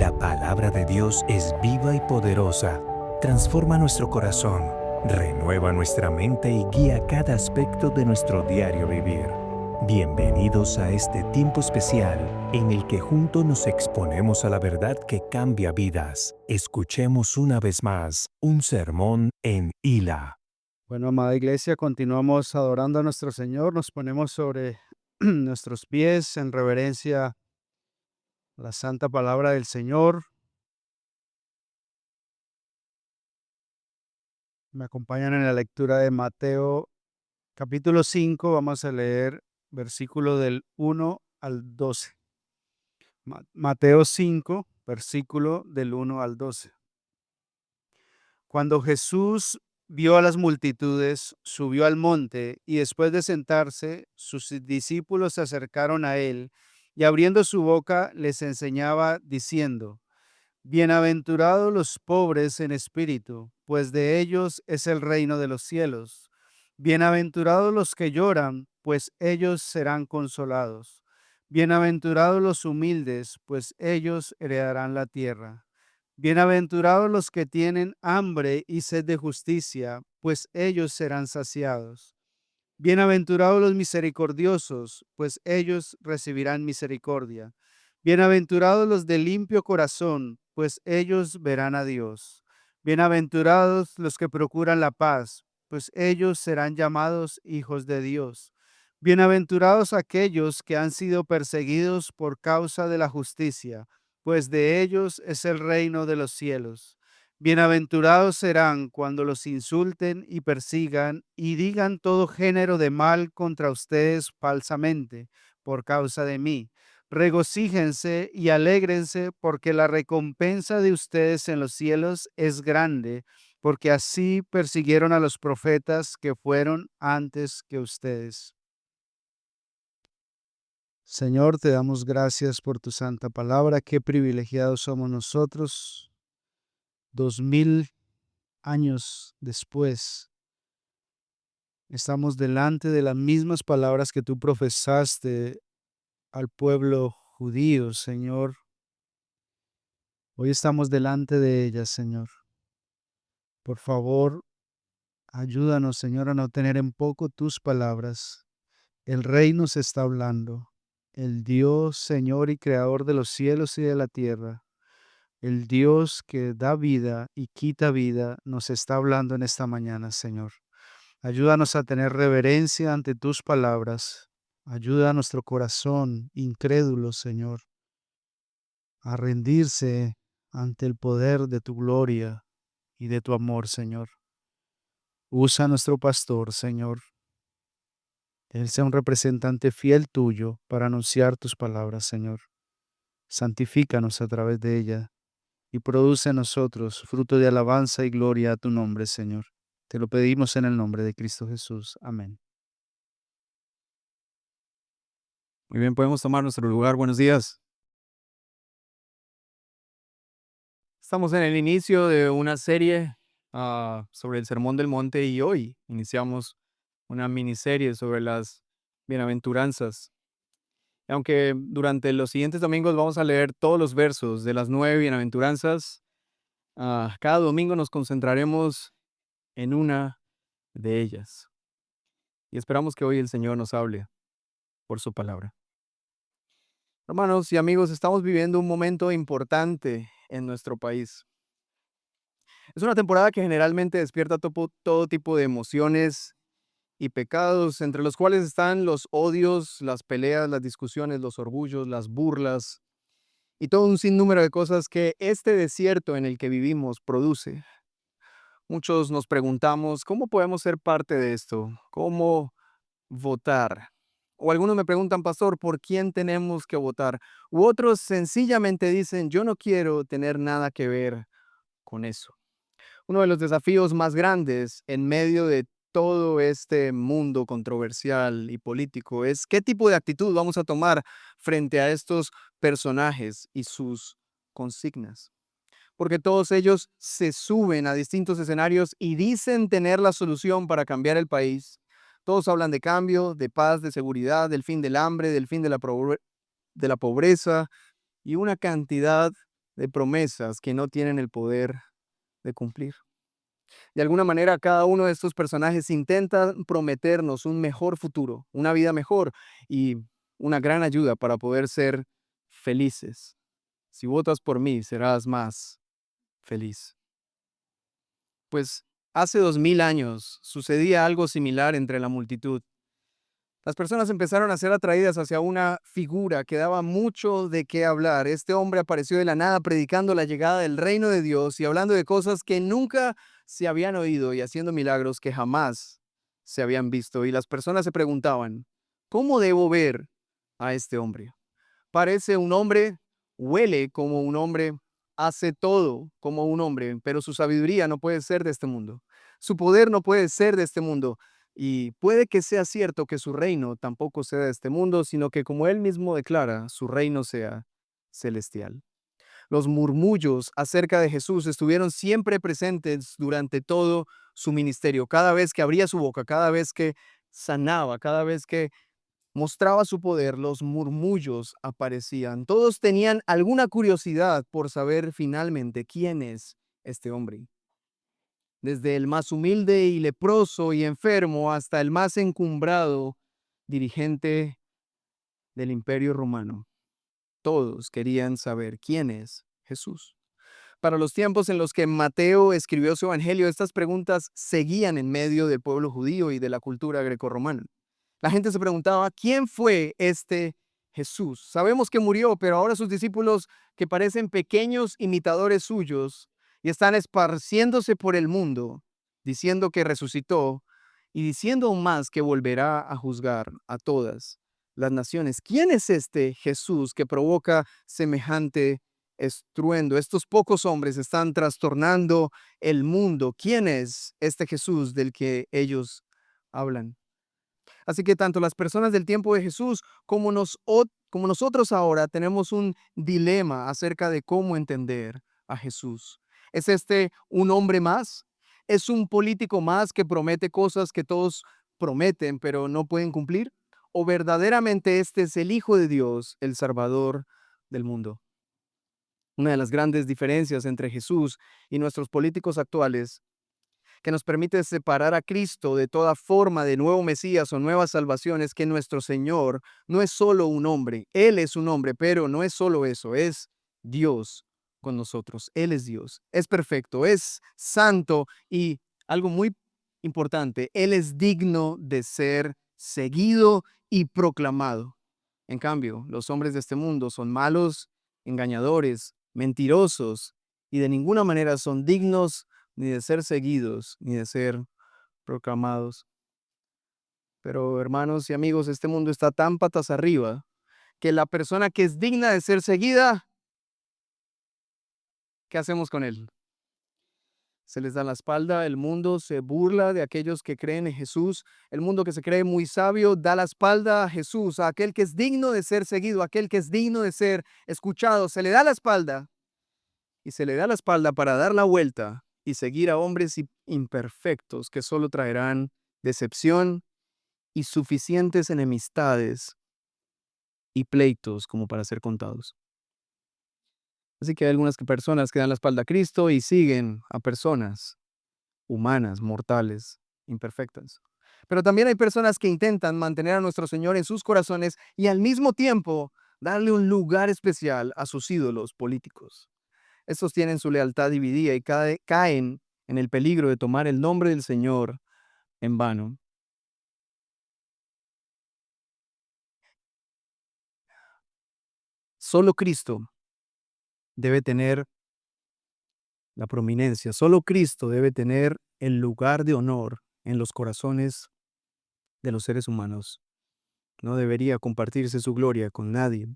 La palabra de Dios es viva y poderosa. Transforma nuestro corazón, renueva nuestra mente y guía cada aspecto de nuestro diario vivir. Bienvenidos a este tiempo especial en el que juntos nos exponemos a la verdad que cambia vidas. Escuchemos una vez más un sermón en Hila. Bueno, amada iglesia, continuamos adorando a nuestro Señor, nos ponemos sobre nuestros pies en reverencia a la santa palabra del Señor. Me acompañan en la lectura de Mateo capítulo 5, vamos a leer versículo del 1 al 12. Mateo 5, versículo del 1 al 12. Cuando Jesús vio a las multitudes, subió al monte y después de sentarse, sus discípulos se acercaron a él y abriendo su boca les enseñaba diciendo: Bienaventurados los pobres en espíritu, pues de ellos es el reino de los cielos. Bienaventurados los que lloran, pues ellos serán consolados. Bienaventurados los humildes, pues ellos heredarán la tierra. Bienaventurados los que tienen hambre y sed de justicia, pues ellos serán saciados. Bienaventurados los misericordiosos, pues ellos recibirán misericordia. Bienaventurados los de limpio corazón, pues ellos verán a Dios. Bienaventurados los que procuran la paz, pues ellos serán llamados hijos de Dios. Bienaventurados aquellos que han sido perseguidos por causa de la justicia, pues de ellos es el reino de los cielos. Bienaventurados serán cuando los insulten y persigan y digan todo género de mal contra ustedes falsamente por causa de mí. Regocíjense y alégrense, porque la recompensa de ustedes en los cielos es grande, porque así persiguieron a los profetas que fueron antes que ustedes. Señor, te damos gracias por tu santa palabra. Qué privilegiados somos nosotros, 2000 años después. Estamos delante de las mismas palabras que tú profesaste al pueblo judío, Señor. Hoy estamos delante de ellas, Señor. Por favor, ayúdanos, Señor, a no tener en poco tus palabras. El Rey nos está hablando. El Dios, Señor y Creador de los cielos y de la tierra. El Dios que da vida y quita vida nos está hablando en esta mañana, Señor. Ayúdanos a tener reverencia ante tus palabras. Ayuda a nuestro corazón incrédulo, Señor, a rendirse ante el poder de tu gloria y de tu amor, Señor. Usa a nuestro pastor, Señor. Él sea un representante fiel tuyo para anunciar tus palabras, Señor. Santifícanos a través de ella y produce en nosotros fruto de alabanza y gloria a tu nombre, Señor. Te lo pedimos en el nombre de Cristo Jesús. Amén. Muy bien, podemos tomar nuestro lugar. Buenos días. Estamos en el inicio de una serie sobre el Sermón del Monte y hoy iniciamos una miniserie sobre las bienaventuranzas. Aunque durante los siguientes domingos vamos a leer todos los versos de las 9 bienaventuranzas, cada domingo nos concentraremos en una de ellas. Y esperamos que hoy el Señor nos hable por su palabra. Hermanos y amigos, estamos viviendo un momento importante en nuestro país. Es una temporada que generalmente despierta todo tipo de emociones y pecados, entre los cuales están los odios, las peleas, las discusiones, los orgullos, las burlas y todo un sinnúmero de cosas que este desierto en el que vivimos produce. Muchos nos preguntamos, ¿cómo podemos ser parte de esto? ¿Cómo votar? O algunos me preguntan, pastor, ¿por quién tenemos que votar? U otros sencillamente dicen, yo no quiero tener nada que ver con eso. Uno de los desafíos más grandes en medio de todo este mundo controversial y político es qué tipo de actitud vamos a tomar frente a estos personajes y sus consignas. Porque todos ellos se suben a distintos escenarios y dicen tener la solución para cambiar el país. Todos hablan de cambio, de paz, de seguridad, del fin del hambre, del fin de la pobreza y una cantidad de promesas que no tienen el poder de cumplir. De alguna manera, cada uno de estos personajes intenta prometernos un mejor futuro, una vida mejor y una gran ayuda para poder ser felices. Si votas por mí, serás más feliz. Pues hace 2000 años sucedía algo similar entre la multitud. Las personas empezaron a ser atraídas hacia una figura que daba mucho de qué hablar. Este hombre apareció de la nada predicando la llegada del reino de Dios y hablando de cosas que nunca se habían oído y haciendo milagros que jamás se habían visto. Y las personas se preguntaban, ¿cómo debo ver a este hombre? Parece un hombre, huele como un hombre, hace todo como un hombre, pero su sabiduría no puede ser de este mundo. Su poder no puede ser de este mundo. Y puede que sea cierto que su reino tampoco sea de este mundo, sino que como él mismo declara, su reino sea celestial. Los murmullos acerca de Jesús estuvieron siempre presentes durante todo su ministerio. Cada vez que abría su boca, cada vez que sanaba, cada vez que mostraba su poder, los murmullos aparecían. Todos tenían alguna curiosidad por saber finalmente quién es este hombre. Desde el más humilde y leproso y enfermo hasta el más encumbrado dirigente del Imperio Romano. Todos querían saber quién es Jesús. Para los tiempos en los que Mateo escribió su evangelio, estas preguntas seguían en medio del pueblo judío y de la cultura grecorromana. La gente se preguntaba, ¿quién fue este Jesús? Sabemos que murió, pero ahora sus discípulos, que parecen pequeños imitadores suyos y están esparciéndose por el mundo, diciendo que resucitó y diciendo aún más que volverá a juzgar a todas las naciones. ¿Quién es este Jesús que provoca semejante estruendo? Estos pocos hombres están trastornando el mundo. ¿Quién es este Jesús del que ellos hablan? Así que tanto las personas del tiempo de Jesús como nosotros ahora tenemos un dilema acerca de cómo entender a Jesús. ¿Es este un hombre más? ¿Es un político más que promete cosas que todos prometen pero no pueden cumplir? ¿O verdaderamente este es el Hijo de Dios, el Salvador del mundo? Una de las grandes diferencias entre Jesús y nuestros políticos actuales que nos permite separar a Cristo de toda forma de nuevo Mesías o nueva salvación es que nuestro Señor no es solo un hombre, Él es un hombre, pero no es solo eso, es Dios con nosotros. Él es Dios, es perfecto, es santo y algo muy importante, Él es digno de ser seguido y proclamado. En cambio, los hombres de este mundo son malos, engañadores, mentirosos y de ninguna manera son dignos ni de ser seguidos, ni de ser proclamados. Pero hermanos y amigos, este mundo está tan patas arriba que la persona que es digna de ser seguida, ¿qué hacemos con él? Se les da la espalda, el mundo se burla de aquellos que creen en Jesús, el mundo que se cree muy sabio da la espalda a Jesús, a aquel que es digno de ser seguido, a aquel que es digno de ser escuchado, se le da la espalda y se le da la espalda para dar la vuelta y seguir a hombres imperfectos que solo traerán decepción y suficientes enemistades y pleitos como para ser contados. Así que hay algunas personas que dan la espalda a Cristo y siguen a personas humanas, mortales, imperfectas. Pero también hay personas que intentan mantener a nuestro Señor en sus corazones y al mismo tiempo darle un lugar especial a sus ídolos políticos. Estos tienen su lealtad dividida y caen en el peligro de tomar el nombre del Señor en vano. Solo Cristo debe tener la prominencia, solo Cristo debe tener el lugar de honor en los corazones de los seres humanos. No debería compartirse su gloria con nadie.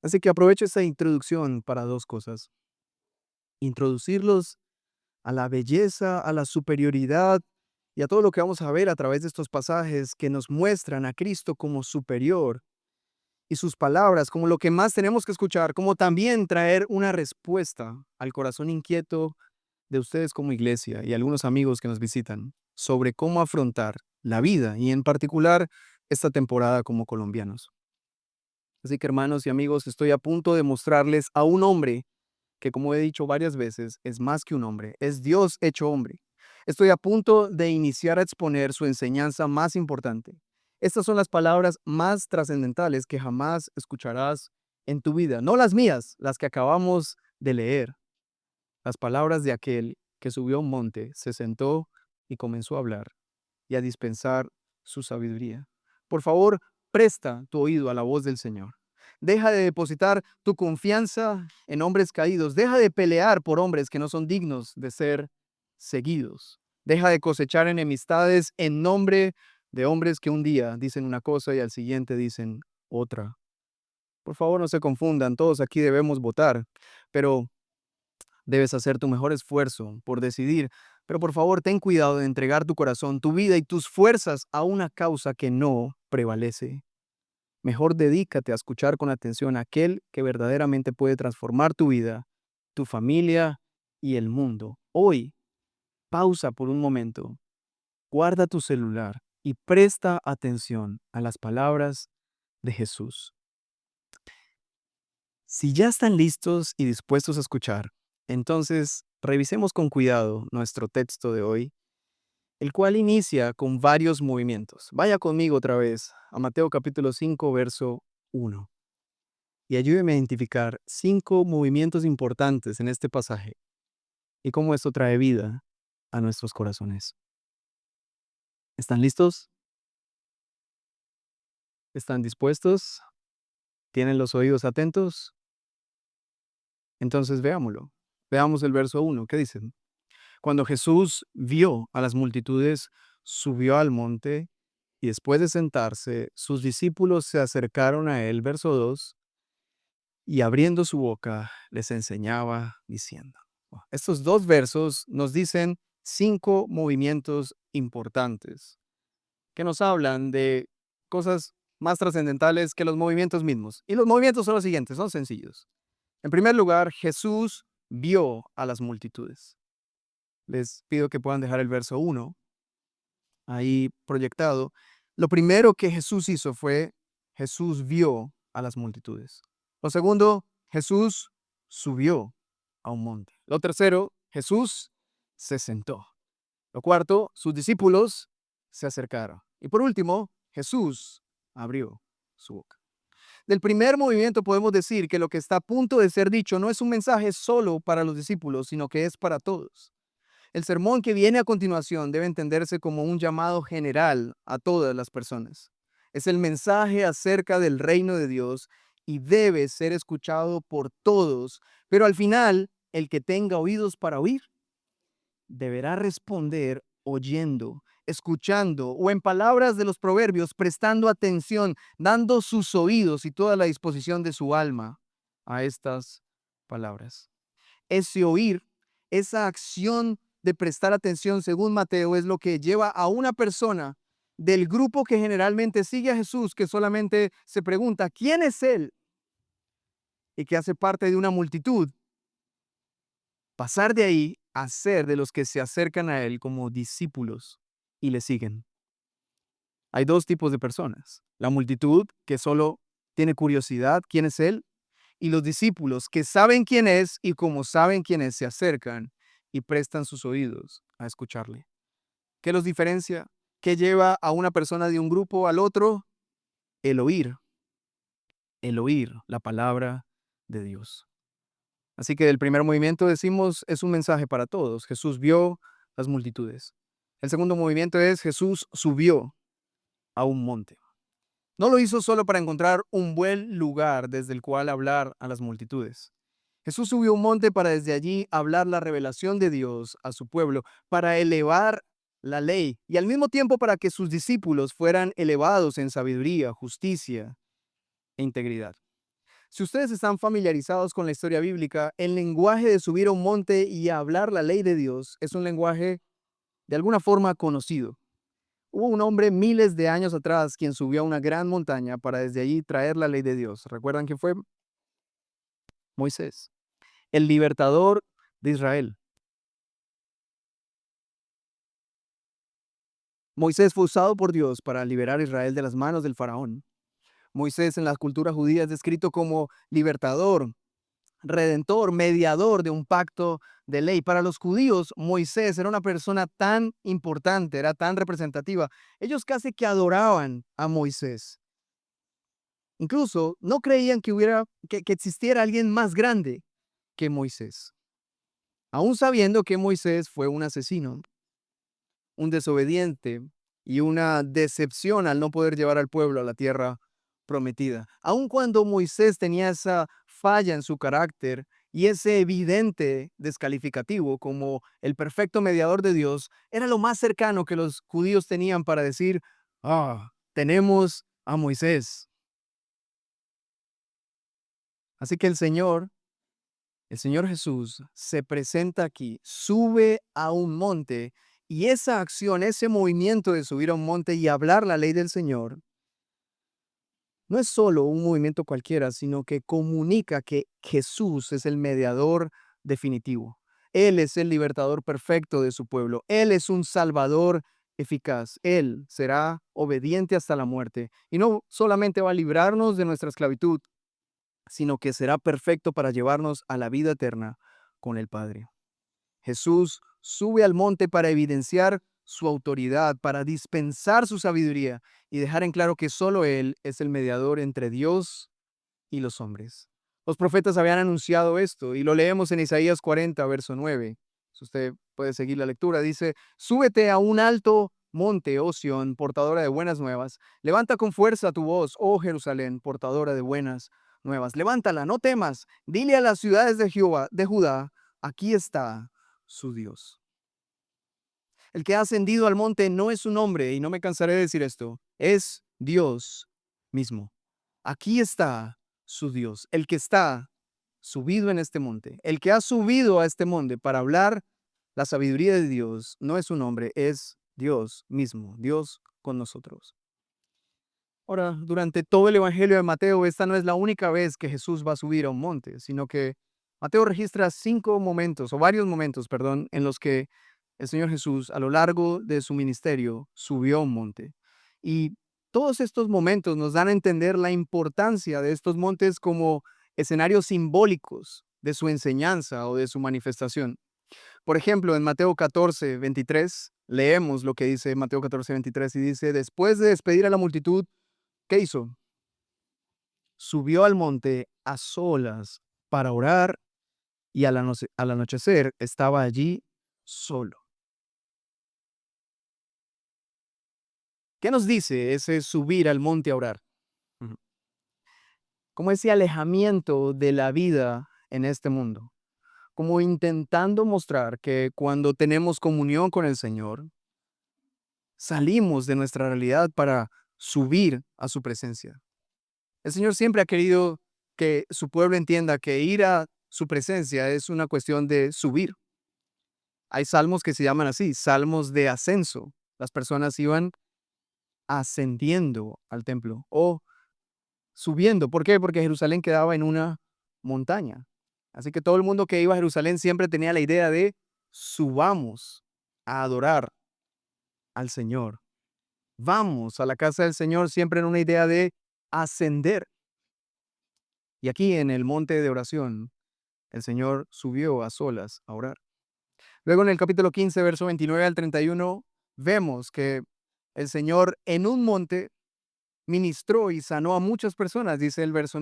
Así que aprovecho esta introducción para dos cosas. Introducirlos a la belleza, a la superioridad y a todo lo que vamos a ver a través de estos pasajes que nos muestran a Cristo como superior y sus palabras como lo que más tenemos que escuchar, como también traer una respuesta al corazón inquieto de ustedes como iglesia y algunos amigos que nos visitan sobre cómo afrontar la vida y en particular esta temporada como colombianos. Así que hermanos y amigos, estoy a punto de mostrarles a un hombre que, como he dicho varias veces, es más que un hombre, es Dios hecho hombre. Estoy a punto de iniciar a exponer su enseñanza más importante. Estas son las palabras más trascendentales que jamás escucharás en tu vida, no las mías, las que acabamos de leer. Las palabras de aquel que subió a un monte, se sentó y comenzó a hablar y a dispensar su sabiduría. Por favor, presta tu oído a la voz del Señor. Deja de depositar tu confianza en hombres caídos. Deja de pelear por hombres que no son dignos de ser seguidos. Deja de cosechar enemistades en nombre de hombres que un día dicen una cosa y al siguiente dicen otra. Por favor, no se confundan. Todos aquí debemos votar, pero debes hacer tu mejor esfuerzo por decidir, pero por favor ten cuidado de entregar tu corazón, tu vida y tus fuerzas a una causa que no prevalece. Mejor dedícate a escuchar con atención a aquel que verdaderamente puede transformar tu vida, tu familia y el mundo. Hoy, pausa por un momento, guarda tu celular y presta atención a las palabras de Jesús. Si ya están listos y dispuestos a escuchar, entonces revisemos con cuidado nuestro texto de hoy, el cual inicia con varios movimientos. Vaya conmigo otra vez a Mateo capítulo 5, verso 1, y ayúdeme a identificar 5 movimientos importantes en este pasaje y cómo esto trae vida a nuestros corazones. ¿Están listos? ¿Están dispuestos? ¿Tienen los oídos atentos? Entonces veámoslo. Veamos el verso 1. ¿Qué dice? Cuando Jesús vio a las multitudes, subió al monte y después de sentarse, sus discípulos se acercaron a él, verso 2, y abriendo su boca les enseñaba diciendo. Estos 2 versos nos dicen 5 movimientos importantes que nos hablan de cosas más trascendentales que los movimientos mismos. Y los movimientos son los siguientes, son sencillos. En primer lugar, Jesús vio a las multitudes. Les pido que puedan dejar el verso 1 ahí proyectado. Lo primero que Jesús hizo fue, Jesús vio a las multitudes. Lo segundo, Jesús subió a un monte. Lo tercero, Jesús se sentó. Lo cuarto, sus discípulos se acercaron. Y por último, Jesús abrió su boca. Del primer movimiento podemos decir que lo que está a punto de ser dicho no es un mensaje solo para los discípulos, sino que es para todos. El sermón que viene a continuación debe entenderse como un llamado general a todas las personas. Es el mensaje acerca del reino de Dios y debe ser escuchado por todos, pero al final, el que tenga oídos para oír, deberá responder oyendo, escuchando o en palabras de los proverbios, prestando atención, dando sus oídos y toda la disposición de su alma a estas palabras. Ese oír, esa acción de prestar atención, según Mateo, es lo que lleva a una persona del grupo que generalmente sigue a Jesús, que solamente se pregunta, ¿quién es Él? Y que hace parte de una multitud, pasar de ahí a ser de los que se acercan a Él como discípulos y le siguen. Hay 2 tipos de personas. La multitud, que solo tiene curiosidad, ¿quién es Él? Y los discípulos, que saben quién es y como saben quién es, se acercan y prestan sus oídos a escucharle. ¿Qué los diferencia? ¿Qué lleva a una persona de un grupo al otro? El oír la palabra de Dios. Así que el primer movimiento, decimos, es un mensaje para todos. Jesús vio las multitudes. El segundo movimiento es Jesús subió a un monte. No lo hizo solo para encontrar un buen lugar desde el cual hablar a las multitudes. Jesús subió a un monte para desde allí hablar la revelación de Dios a su pueblo, para elevar la ley y al mismo tiempo para que sus discípulos fueran elevados en sabiduría, justicia e integridad. Si ustedes están familiarizados con la historia bíblica, el lenguaje de subir a un monte y hablar la ley de Dios es un lenguaje de alguna forma conocido. Hubo un hombre miles de años atrás quien subió a una gran montaña para desde allí traer la ley de Dios. ¿Recuerdan quién fue? Moisés, el libertador de Israel. Moisés fue usado por Dios para liberar a Israel de las manos del faraón. Moisés en la cultura judía es descrito como libertador, redentor, mediador de un pacto de ley. Para los judíos, Moisés era una persona tan importante, era tan representativa. Ellos casi que adoraban a Moisés. Incluso no creían que existiera alguien más grande que Moisés, aún sabiendo que Moisés fue un asesino, un desobediente y una decepción al no poder llevar al pueblo a la tierra prometida. Aun cuando Moisés tenía esa falla en su carácter y ese evidente descalificativo como el perfecto mediador de Dios, era lo más cercano que los judíos tenían para decir, tenemos a Moisés. Así que el Señor Jesús se presenta aquí, sube a un monte y esa acción, ese movimiento de subir a un monte y hablar la ley del Señor, no es solo un movimiento cualquiera, sino que comunica que Jesús es el mediador definitivo. Él es el libertador perfecto de su pueblo. Él es un salvador eficaz. Él será obediente hasta la muerte y no solamente va a librarnos de nuestra esclavitud, sino que será perfecto para llevarnos a la vida eterna con el Padre. Jesús sube al monte para evidenciar su autoridad, para dispensar su sabiduría y dejar en claro que solo Él es el mediador entre Dios y los hombres. Los profetas habían anunciado esto y lo leemos en Isaías 40, verso 9. Si usted puede seguir la lectura, dice, súbete a un alto monte, oh Sión, portadora de buenas nuevas. Levanta con fuerza tu voz, oh Jerusalén, portadora de buenas nuevas. Levántala, no temas. Dile a las ciudades de Jehová, de Judá, aquí está su Dios. El que ha ascendido al monte no es un hombre, y no me cansaré de decir esto, es Dios mismo. Aquí está su Dios, el que está subido en este monte, el que ha subido a este monte para hablar la sabiduría de Dios, no es un hombre, es Dios mismo, Dios con nosotros. Ahora, durante todo el Evangelio de Mateo, esta no es la única vez que Jesús va a subir a un monte, sino que Mateo registra varios momentos, perdón, en los que el Señor Jesús a lo largo de su ministerio subió a un monte. Y todos estos momentos nos dan a entender la importancia de estos montes como escenarios simbólicos de su enseñanza o de su manifestación. Por ejemplo, en Mateo 14, 23, leemos lo que dice Mateo 14, 23 y dice, después de despedir a la multitud, ¿qué hizo? Subió al monte a solas para orar y al anochecer estaba allí solo. ¿Qué nos dice ese subir al monte a orar? Ujú. Como ese alejamiento de la vida en este mundo, como intentando mostrar que cuando tenemos comunión con el Señor, salimos de nuestra realidad para subir a su presencia. El Señor siempre ha querido que su pueblo entienda que ir a su presencia es una cuestión de subir. Hay salmos que se llaman así, salmos de ascenso. Las personas iban ascendiendo al templo o subiendo. ¿Por qué? Porque Jerusalén quedaba en una montaña. Así que todo el mundo que iba a Jerusalén siempre tenía la idea de subamos a adorar al Señor. Vamos a la casa del Señor siempre en una idea de ascender. Y aquí en el monte de oración, el Señor subió a solas a orar. Luego en el capítulo 15, verso 29 al 31, vemos que el Señor en un monte ministró y sanó a muchas personas, dice el verso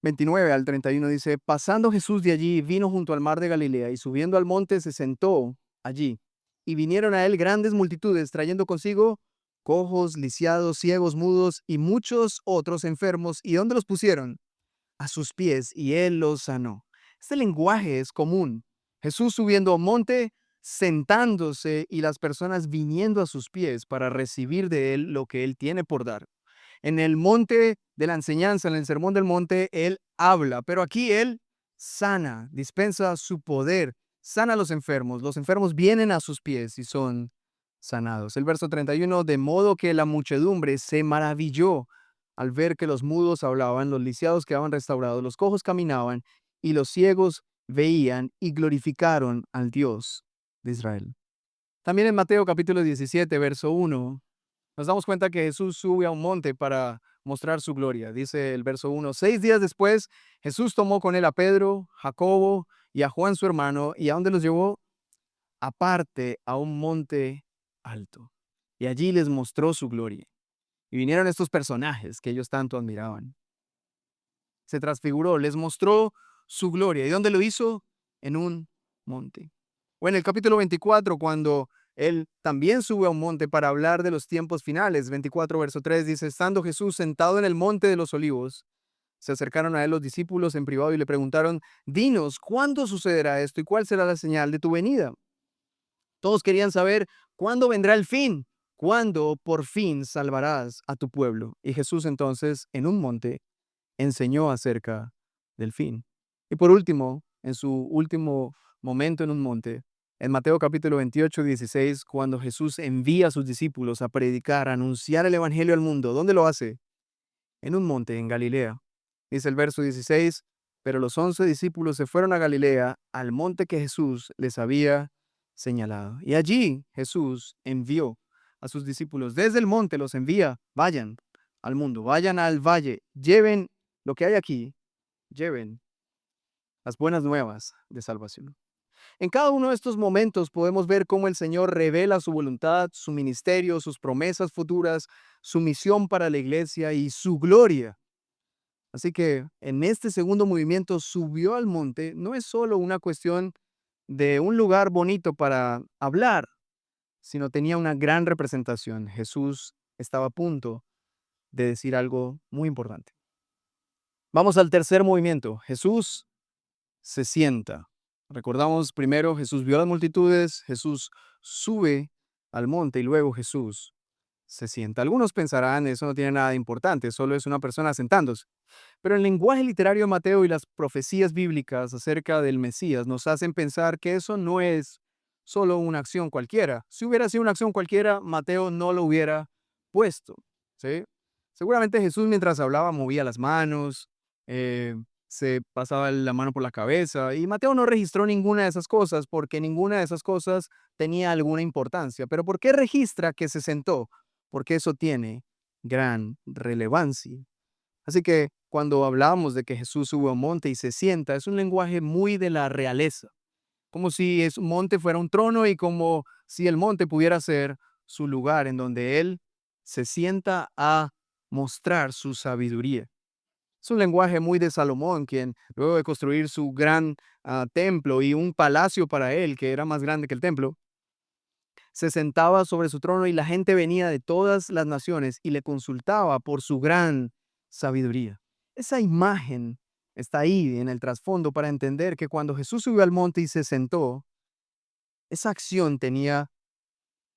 29 al 31, dice, pasando Jesús de allí, vino junto al mar de Galilea y subiendo al monte se sentó allí. Y vinieron a él grandes multitudes, trayendo consigo cojos, lisiados, ciegos, mudos y muchos otros enfermos. ¿Y dónde los pusieron? A sus pies, y él los sanó. Este lenguaje es común. Jesús subiendo a un monte, sentándose y las personas viniendo a sus pies para recibir de él lo que él tiene por dar. En el monte de la enseñanza, en el sermón del monte, él habla, pero aquí él sana, dispensa su poder, sana a los enfermos. Los enfermos vienen a sus pies y son sanados. El verso 31, de modo que la muchedumbre se maravilló al ver que los mudos hablaban, los lisiados quedaban restaurados, los cojos caminaban y los ciegos veían y glorificaron al Dios de Israel. También en Mateo capítulo 17, verso 1, nos damos cuenta que Jesús sube a un monte para mostrar su gloria. Dice el verso 1, 6 días después, Jesús tomó con él a Pedro, Jacobo y a Juan su hermano, y a dónde los llevó, aparte a un monte alto. Y allí les mostró su gloria. Y vinieron estos personajes que ellos tanto admiraban. Se transfiguró, les mostró su gloria. ¿Y dónde lo hizo? En un monte. O en el capítulo 24, cuando él también sube a un monte para hablar de los tiempos finales. 24, verso 3 dice, estando Jesús sentado en el monte de los olivos, se acercaron a él los discípulos en privado y le preguntaron, dinos, ¿cuándo sucederá esto y cuál será la señal de tu venida? Todos querían saber cuándo vendrá el fin, cuándo por fin salvarás a tu pueblo. Y Jesús entonces, en un monte, enseñó acerca del fin. Y por último, en su último momento en un monte, en Mateo capítulo 28, 16, cuando Jesús envía a sus discípulos a predicar, a anunciar el evangelio al mundo, ¿dónde lo hace? En un monte en Galilea. Dice el verso 16, pero los 11 discípulos se fueron a Galilea, al monte que Jesús les había señalado. Y allí Jesús envió a sus discípulos desde el monte, los envía, vayan al mundo, vayan al valle, lleven lo que hay aquí, lleven las buenas nuevas de salvación. En cada uno de estos momentos podemos ver cómo el Señor revela su voluntad, su ministerio, sus promesas futuras, su misión para la iglesia y su gloria. Así que en este segundo movimiento subió al monte no es solo una cuestión de un lugar bonito para hablar, sino tenía una gran representación. Jesús estaba a punto de decir algo muy importante. Vamos al tercer movimiento. Jesús se sienta. Recordamos primero, Jesús vio a las multitudes, Jesús sube al monte y luego Jesús se sienta. Algunos pensarán, eso no tiene nada de importante, solo es una persona sentándose. Pero el lenguaje literario de Mateo y las profecías bíblicas acerca del Mesías nos hacen pensar que eso no es solo una acción cualquiera. Si hubiera sido una acción cualquiera, Mateo no lo hubiera puesto, ¿sí? Seguramente Jesús mientras hablaba movía las manos, eh, se pasaba la mano por la cabeza y Mateo no registró ninguna de esas cosas porque ninguna de esas cosas tenía alguna importancia. Pero ¿por qué registra que se sentó? Porque eso tiene gran relevancia. Así que cuando hablamos de que Jesús sube a un monte y se sienta, es un lenguaje muy de la realeza, como si un monte fuera un trono y como si el monte pudiera ser su lugar en donde Él se sienta a mostrar su sabiduría. Es un lenguaje muy de Salomón, quien luego de construir su gran templo y un palacio para él, que era más grande que el templo, se sentaba sobre su trono y la gente venía de todas las naciones y le consultaba por su gran sabiduría. Esa imagen está ahí en el trasfondo para entender que cuando Jesús subió al monte y se sentó, esa acción tenía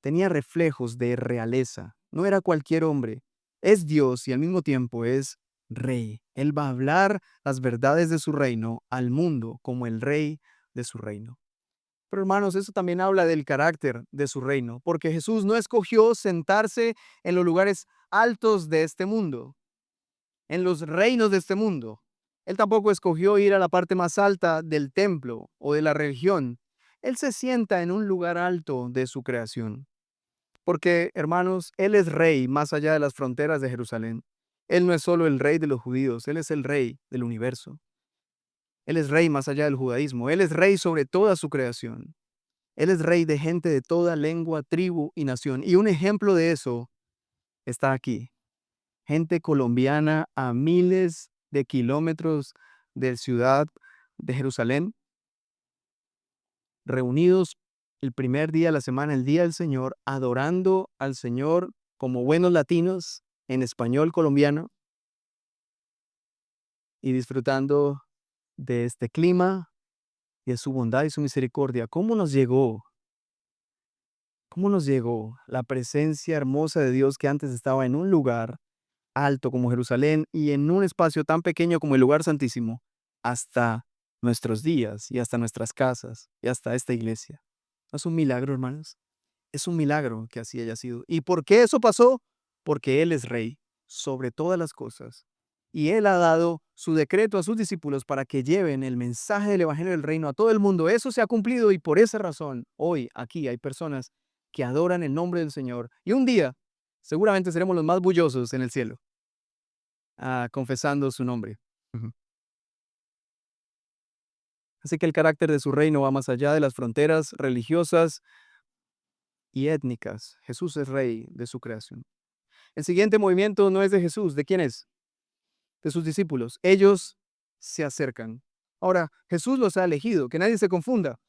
reflejos de realeza. No era cualquier hombre. Es Dios y al mismo tiempo es rey. Él va a hablar las verdades de su reino al mundo como el rey de su reino. Pero hermanos, eso también habla del carácter de su reino, porque Jesús no escogió sentarse en los lugares altos de este mundo, en los reinos de este mundo. Él tampoco escogió ir a la parte más alta del templo o de la religión. Él se sienta en un lugar alto de su creación. Porque, hermanos, Él es rey más allá de las fronteras de Jerusalén. Él no es solo el rey de los judíos, Él es el rey del universo. Él es rey más allá del judaísmo. Él es rey sobre toda su creación. Él es rey de gente de toda lengua, tribu y nación. Y un ejemplo de eso está aquí. Gente colombiana a miles de kilómetros de ciudad de Jerusalén, reunidos el primer día de la semana, el día del Señor, adorando al Señor como buenos latinos en español colombiano y disfrutando de este clima y de su bondad y su misericordia. ¿Cómo nos llegó? ¿Cómo nos llegó la presencia hermosa de Dios que antes estaba en un lugar alto como Jerusalén y en un espacio tan pequeño como el lugar santísimo hasta nuestros días y hasta nuestras casas y hasta esta iglesia? ¿No es un milagro, hermanos? Es un milagro que así haya sido. ¿Y por qué eso pasó? Porque Él es rey sobre todas las cosas. Y Él ha dado su decreto a sus discípulos para que lleven el mensaje del Evangelio del Reino a todo el mundo. Eso se ha cumplido y por esa razón hoy aquí hay personas que adoran el nombre del Señor. Y un día seguramente seremos los más bullosos en el cielo. confesando su nombre. Ujú. Así que el carácter de su reino va más allá de las fronteras religiosas y étnicas. Jesús es rey de su creación. El siguiente movimiento no es de Jesús. ¿De quién es? De sus discípulos. Ellos se acercan. Ahora, Jesús los ha elegido, que nadie se confunda.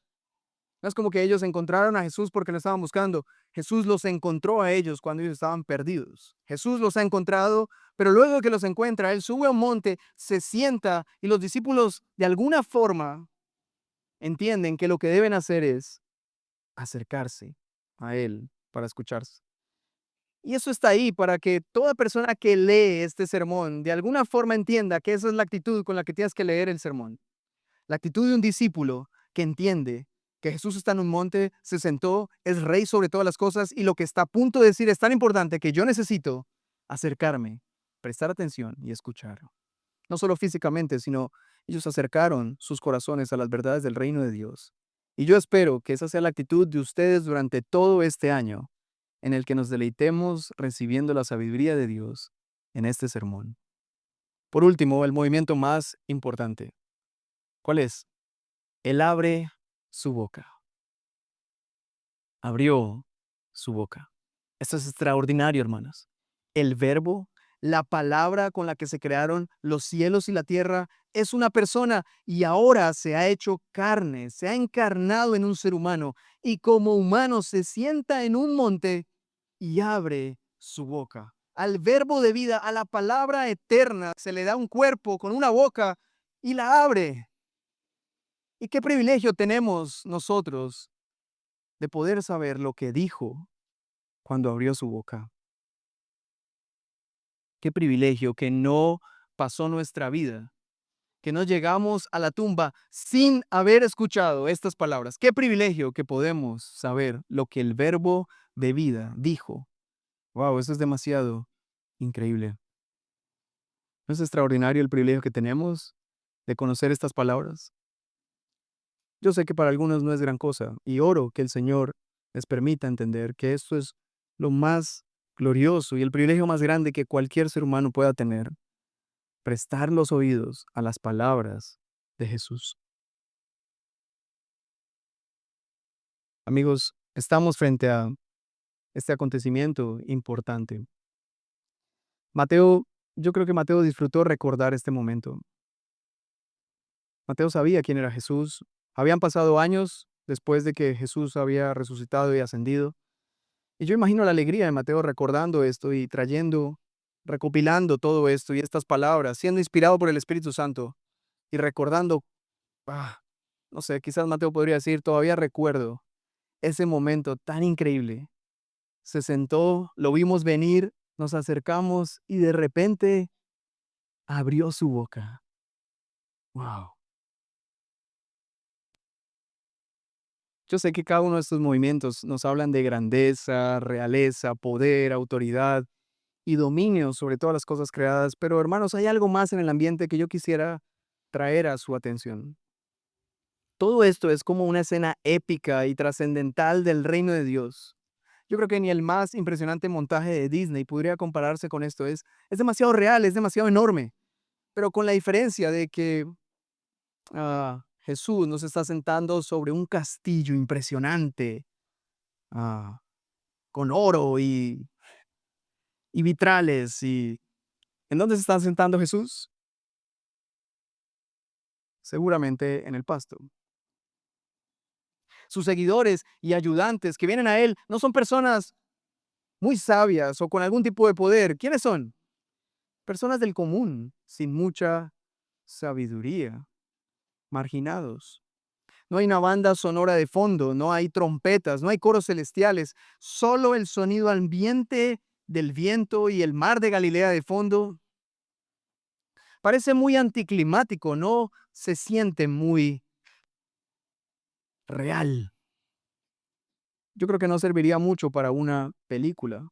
No es como que ellos encontraron a Jesús porque lo estaban buscando. Jesús los encontró a ellos cuando ellos estaban perdidos. Jesús los ha encontrado, pero luego de que los encuentra, Él sube a un monte, se sienta y los discípulos de alguna forma entienden que lo que deben hacer es acercarse a Él para escucharse. Y eso está ahí para que toda persona que lee este sermón de alguna forma entienda que esa es la actitud con la que tienes que leer el sermón. La actitud de un discípulo que entiende que Jesús está en un monte, se sentó, es rey sobre todas las cosas y lo que está a punto de decir es tan importante que yo necesito acercarme, prestar atención y escuchar. No solo físicamente, sino ellos acercaron sus corazones a las verdades del reino de Dios. Y yo espero que esa sea la actitud de ustedes durante todo este año, en el que nos deleitemos recibiendo la sabiduría de Dios en este sermón. Por último, el movimiento más importante. ¿Cuál es? Él abre su boca. Abrió su boca. Esto es extraordinario, hermanos. El verbo, la palabra con la que se crearon los cielos y la tierra, es una persona y ahora se ha hecho carne, se ha encarnado en un ser humano y como humano se sienta en un monte y abre su boca. Al verbo de vida, a la palabra eterna, se le da un cuerpo con una boca y la abre. ¿Y qué privilegio tenemos nosotros de poder saber lo que dijo cuando abrió su boca? Qué privilegio que no pasó nuestra vida, que no llegamos a la tumba sin haber escuchado estas palabras. Qué privilegio que podemos saber lo que el verbo de vida dijo. Wow, eso es demasiado increíble. ¿No es extraordinario el privilegio que tenemos de conocer estas palabras? Yo sé que para algunos no es gran cosa y oro que el Señor les permita entender que esto es lo más glorioso y el privilegio más grande que cualquier ser humano pueda tener, prestar los oídos a las palabras de Jesús. Amigos, estamos frente a este acontecimiento importante. Yo creo que Mateo disfrutó recordar este momento. Mateo sabía quién era Jesús. Habían pasado años después de que Jesús había resucitado y ascendido. Y yo imagino la alegría de Mateo recordando esto y recopilando todo esto y estas palabras, siendo inspirado por el Espíritu Santo y recordando, no sé, quizás Mateo podría decir, todavía recuerdo ese momento tan increíble. Se sentó, lo vimos venir, nos acercamos y de repente abrió su boca. Wow. Yo sé que cada uno de estos movimientos nos hablan de grandeza, realeza, poder, autoridad y dominio sobre todas las cosas creadas, pero hermanos, hay algo más en el ambiente que yo quisiera traer a su atención. Todo esto es como una escena épica y trascendental del reino de Dios. Yo creo que ni el más impresionante montaje de Disney podría compararse con esto. Es demasiado real, es demasiado enorme, pero con la diferencia de que Jesús nos está sentando sobre un castillo impresionante, ah, con oro y vitrales. ¿En dónde se está sentando Jesús? Seguramente en el pasto. Sus seguidores y ayudantes que vienen a él no son personas muy sabias o con algún tipo de poder. ¿Quiénes son? Personas del común, sin mucha sabiduría, marginados. No hay una banda sonora de fondo, no hay trompetas, no hay coros celestiales, solo el sonido ambiente del viento y el mar de Galilea de fondo. Parece muy anticlimático, no se siente muy real. Yo creo que no serviría mucho para una película.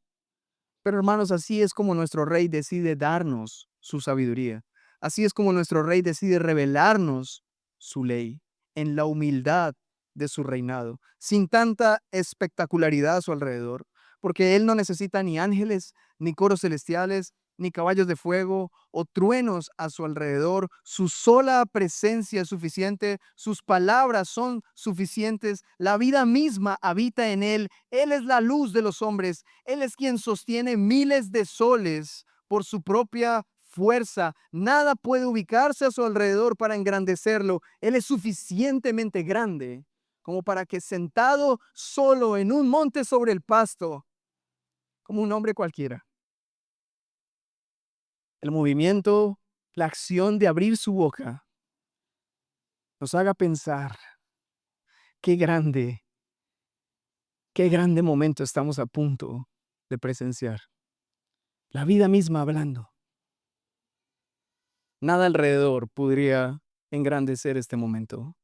Pero hermanos, así es como nuestro Rey decide darnos su sabiduría. Así es como nuestro Rey decide revelarnos su ley en la humildad de su reinado, sin tanta espectacularidad a su alrededor, porque Él no necesita ni ángeles ni coros celestiales. ni caballos de fuego o truenos a su alrededor. Su sola presencia es suficiente, sus palabras son suficientes, la vida misma habita en él. Él es la luz de los hombres, él es quien sostiene miles de soles por su propia fuerza. Nada puede ubicarse a su alrededor para engrandecerlo. Él es suficientemente grande como para que sentado solo en un monte sobre el pasto, como un hombre cualquiera, el movimiento, la acción de abrir su boca, nos haga pensar qué grande momento estamos a punto de presenciar. La vida misma hablando. Nada alrededor podría engrandecer este momento.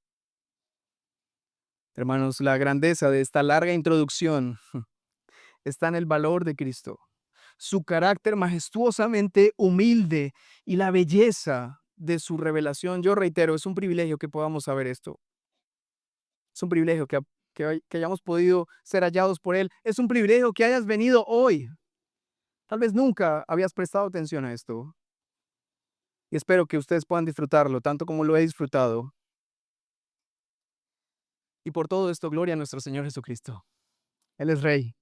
Hermanos, la grandeza de esta larga introducción está en el valor de Cristo, su carácter majestuosamente humilde y la belleza de su revelación. Yo reitero, es un privilegio que podamos saber esto. Es un privilegio que hayamos podido ser hallados por Él. Es un privilegio que hayas venido hoy. Tal vez nunca habías prestado atención a esto. Y espero que ustedes puedan disfrutarlo tanto como lo he disfrutado. Y por todo esto, gloria a nuestro Señor Jesucristo. Él es Rey.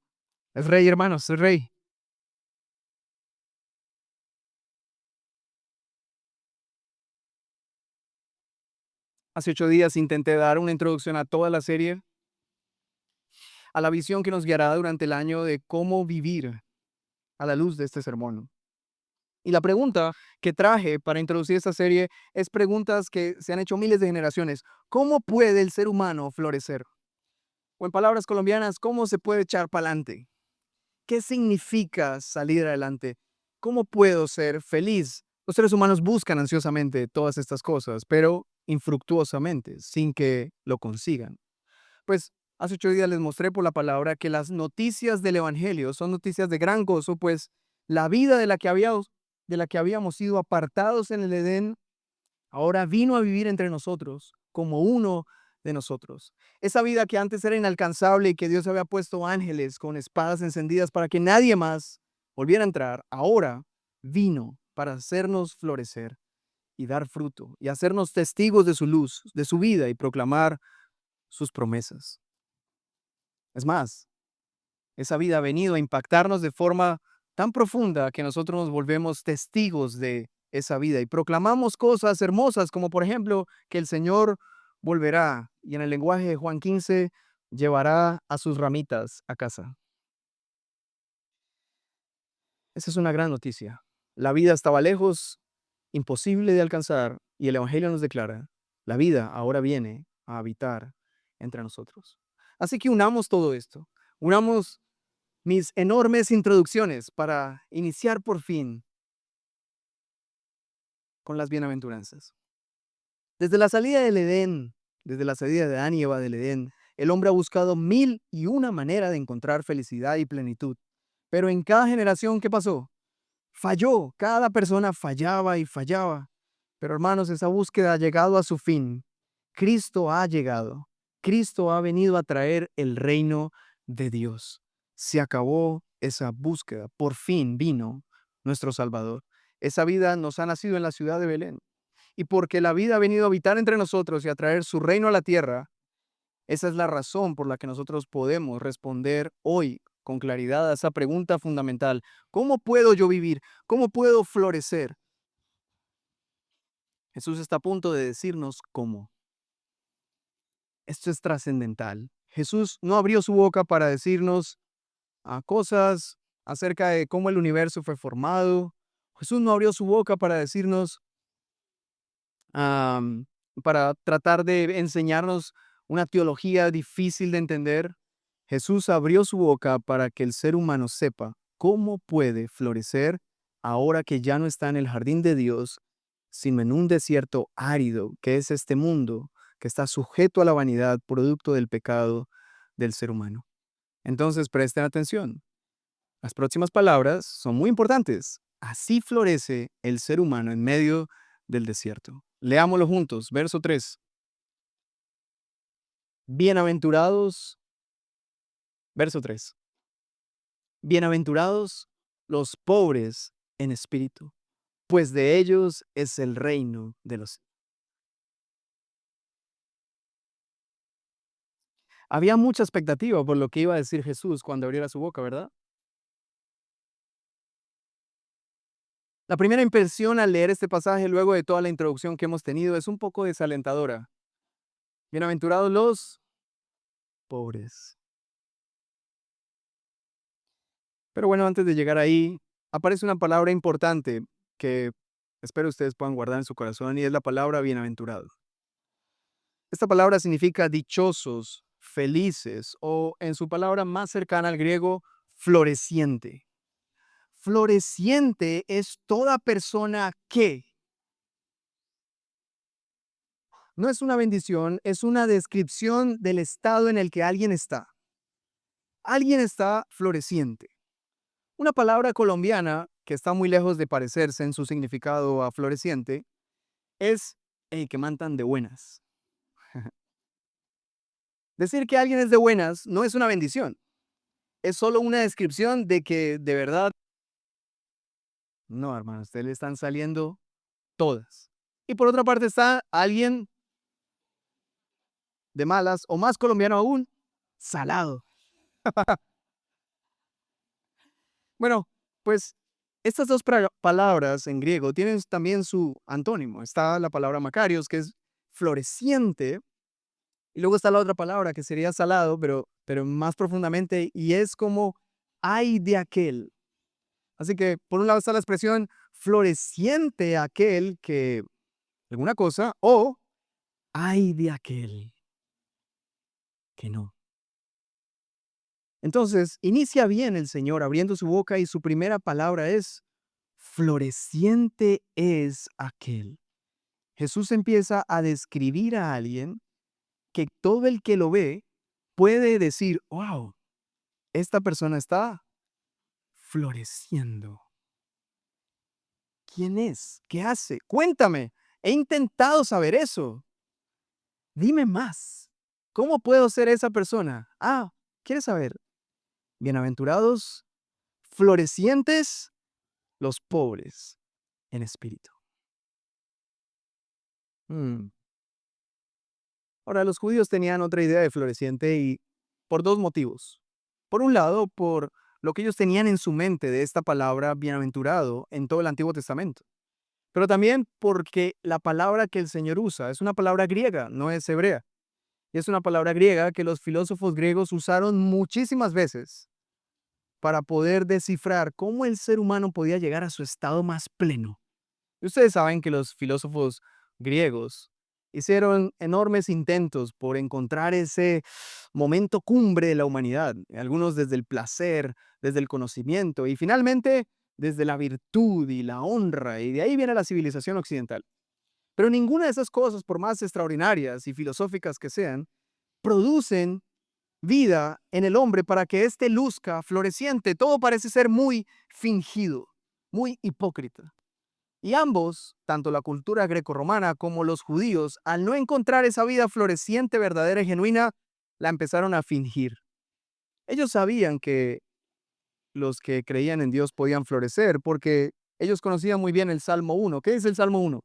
Es Rey, hermanos, es Rey. Hace 8 días intenté dar una introducción a toda la serie, a la visión que nos guiará durante el año de cómo vivir a la luz de este sermón. Y la pregunta que traje para introducir esta serie es preguntas que se han hecho miles de generaciones. ¿Cómo puede el ser humano florecer? O en palabras colombianas, ¿cómo se puede echar para adelante? ¿Qué significa salir adelante? ¿Cómo puedo ser feliz? Los seres humanos buscan ansiosamente todas estas cosas, pero infructuosamente, sin que lo consigan. Pues hace 8 días les mostré por la palabra que las noticias del Evangelio son noticias de gran gozo, pues la vida de la que habíamos sido apartados en el Edén, ahora vino a vivir entre nosotros como uno de nosotros. Esa vida que antes era inalcanzable y que Dios había puesto ángeles con espadas encendidas para que nadie más volviera a entrar, ahora vino para hacernos florecer y dar fruto y hacernos testigos de su luz, de su vida y proclamar sus promesas. Es más, esa vida ha venido a impactarnos de forma tan profunda que nosotros nos volvemos testigos de esa vida y proclamamos cosas hermosas como por ejemplo que el Señor volverá y en el lenguaje de Juan 15 llevará a sus ramitas a casa. Esa es una gran noticia. La vida estaba lejos, imposible de alcanzar y el Evangelio nos declara, la vida ahora viene a habitar entre nosotros. Así que unamos todo esto, unamos mis enormes introducciones para iniciar por fin con las bienaventuranzas. Desde la salida del Edén, desde la salida de Adán y Eva del Edén, el hombre ha buscado 1001 manera de encontrar felicidad y plenitud. Pero en cada generación, ¿qué pasó? Falló, cada persona fallaba y fallaba. Pero hermanos, esa búsqueda ha llegado a su fin. Cristo ha llegado. Cristo ha venido a traer el reino de Dios. Se acabó esa búsqueda. Por fin vino nuestro Salvador. Esa vida nos ha nacido en la ciudad de Belén. Y porque la vida ha venido a habitar entre nosotros y a traer su reino a la tierra, esa es la razón por la que nosotros podemos responder hoy con claridad a esa pregunta fundamental. ¿Cómo puedo yo vivir? ¿Cómo puedo florecer? Jesús está a punto de decirnos cómo. Esto es trascendental. Jesús no abrió su boca para decirnos cosas acerca de cómo el universo fue formado. Jesús no abrió su boca para decirnos, am, para tratar de enseñarnos una teología difícil de entender. Jesús abrió su boca para que el ser humano sepa cómo puede florecer ahora que ya no está en el jardín de Dios, sino en un desierto árido que es este mundo, que está sujeto a la vanidad, producto del pecado del ser humano. Entonces, presten atención. Las próximas palabras son muy importantes. Así florece el ser humano en medio del desierto. Leámoslo juntos, verso 3. Bienaventurados, verso 3. Bienaventurados los pobres en espíritu, pues de ellos es el reino de los cielos. Había mucha expectativa por lo que iba a decir Jesús cuando abriera su boca, ¿verdad? La primera impresión al leer este pasaje, luego de toda la introducción que hemos tenido, es un poco desalentadora. Bienaventurados los pobres. Pero bueno, antes de llegar ahí, aparece una palabra importante que espero ustedes puedan guardar en su corazón y es la palabra bienaventurado. Esta palabra significa dichosos, felices o en su palabra más cercana al griego, floreciente. Floreciente es toda persona que no es una bendición, es una descripción del estado en el que alguien está. Alguien está floreciente. Una palabra colombiana que está muy lejos de parecerse en su significado a floreciente es el que mantan de buenas. Decir que alguien es de buenas no es una bendición, es solo una descripción de que de verdad, no, hermano, a usted le están saliendo todas. Y por otra parte está alguien de malas, o más colombiano aún, salado. Bueno, pues estas dos palabras en griego tienen también su antónimo. Está la palabra Macarios, que es floreciente, y luego está la otra palabra que sería salado, pero más profundamente, y es como ay de aquel. Así que por un lado está la expresión floreciente aquel que alguna cosa, o ay de aquel que no. Entonces, inicia bien el Señor abriendo su boca y su primera palabra es floreciente es aquel. Jesús empieza a describir a alguien que todo el que lo ve puede decir, wow, esta persona está floreciendo. ¿Quién es? ¿Qué hace? Cuéntame. He intentado saber eso. Dime más. ¿Cómo puedo ser esa persona? Ah, ¿quieres saber? Bienaventurados, florecientes, los pobres en espíritu. Mm. Ahora, los judíos tenían otra idea de floreciente y por dos motivos. Por un lado, por lo que ellos tenían en su mente de esta palabra bienaventurado en todo el Antiguo Testamento. Pero también porque la palabra que el Señor usa es una palabra griega, no es hebrea. Y es una palabra griega que los filósofos griegos usaron muchísimas veces para poder descifrar cómo el ser humano podía llegar a su estado más pleno. Y ustedes saben que los filósofos griegos hicieron enormes intentos por encontrar ese momento cumbre de la humanidad, algunos desde el placer, desde el conocimiento y finalmente desde la virtud y la honra, y de ahí viene la civilización occidental. Pero ninguna de esas cosas, por más extraordinarias y filosóficas que sean, producen vida en el hombre para que éste luzca floreciente. Todo parece ser muy fingido, muy hipócrita. Y ambos, tanto la cultura grecorromana como los judíos, al no encontrar esa vida floreciente, verdadera y genuina, la empezaron a fingir. Ellos sabían que los que creían en Dios podían florecer porque ellos conocían muy bien el Salmo 1. ¿Qué es el Salmo 1?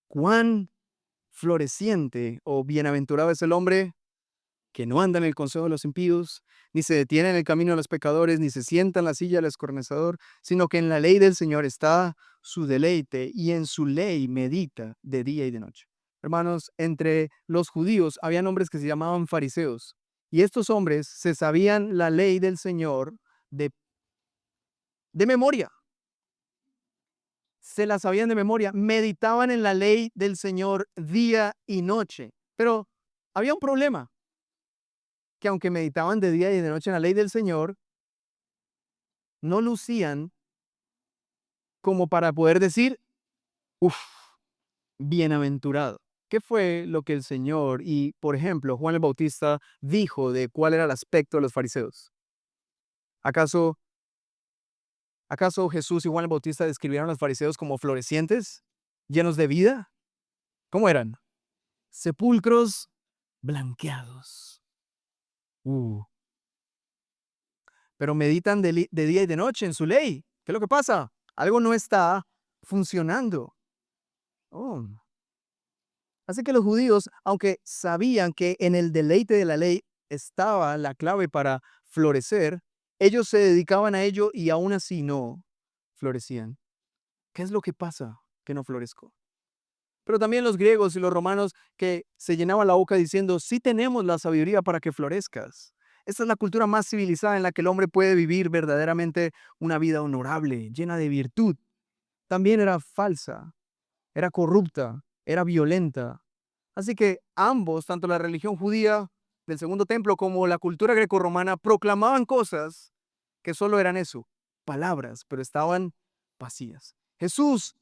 Cuán floreciente o bienaventurado es el hombre que no anda en el consejo de los impíos, ni se detiene en el camino de los pecadores, ni se sienta en la silla del escarnecedor, sino que en la ley del Señor está su deleite y en su ley medita de día y de noche. Hermanos, entre los judíos habían hombres que se llamaban fariseos, y estos hombres se sabían la ley del Señor de memoria. Se la sabían de memoria, meditaban en la ley del Señor día y noche. Pero había un problema, que aunque meditaban de día y de noche en la ley del Señor, no lucían como para poder decir, uff, bienaventurado. ¿Qué fue lo que el Señor y, por ejemplo, Juan el Bautista dijo de cuál era el aspecto de los fariseos? ¿Acaso Jesús y Juan el Bautista describieron a los fariseos como florecientes, llenos de vida? ¿Cómo eran? Sepulcros blanqueados. Pero meditan de día y de noche en su ley. ¿Qué es lo que pasa? Algo no está funcionando. Oh. Así que los judíos, aunque sabían que en el deleite de la ley estaba la clave para florecer, ellos se dedicaban a ello y aún así no florecían. ¿Qué es lo que pasa que no florezco? Pero también los griegos y los romanos que se llenaban la boca diciendo, sí tenemos la sabiduría para que florezcas. Esta es la cultura más civilizada en la que el hombre puede vivir verdaderamente una vida honorable, llena de virtud. También era falsa, era corrupta, era violenta. Así que ambos, tanto la religión judía del Segundo Templo como la cultura grecorromana, proclamaban cosas que solo eran eso, palabras, pero estaban vacías. Jesús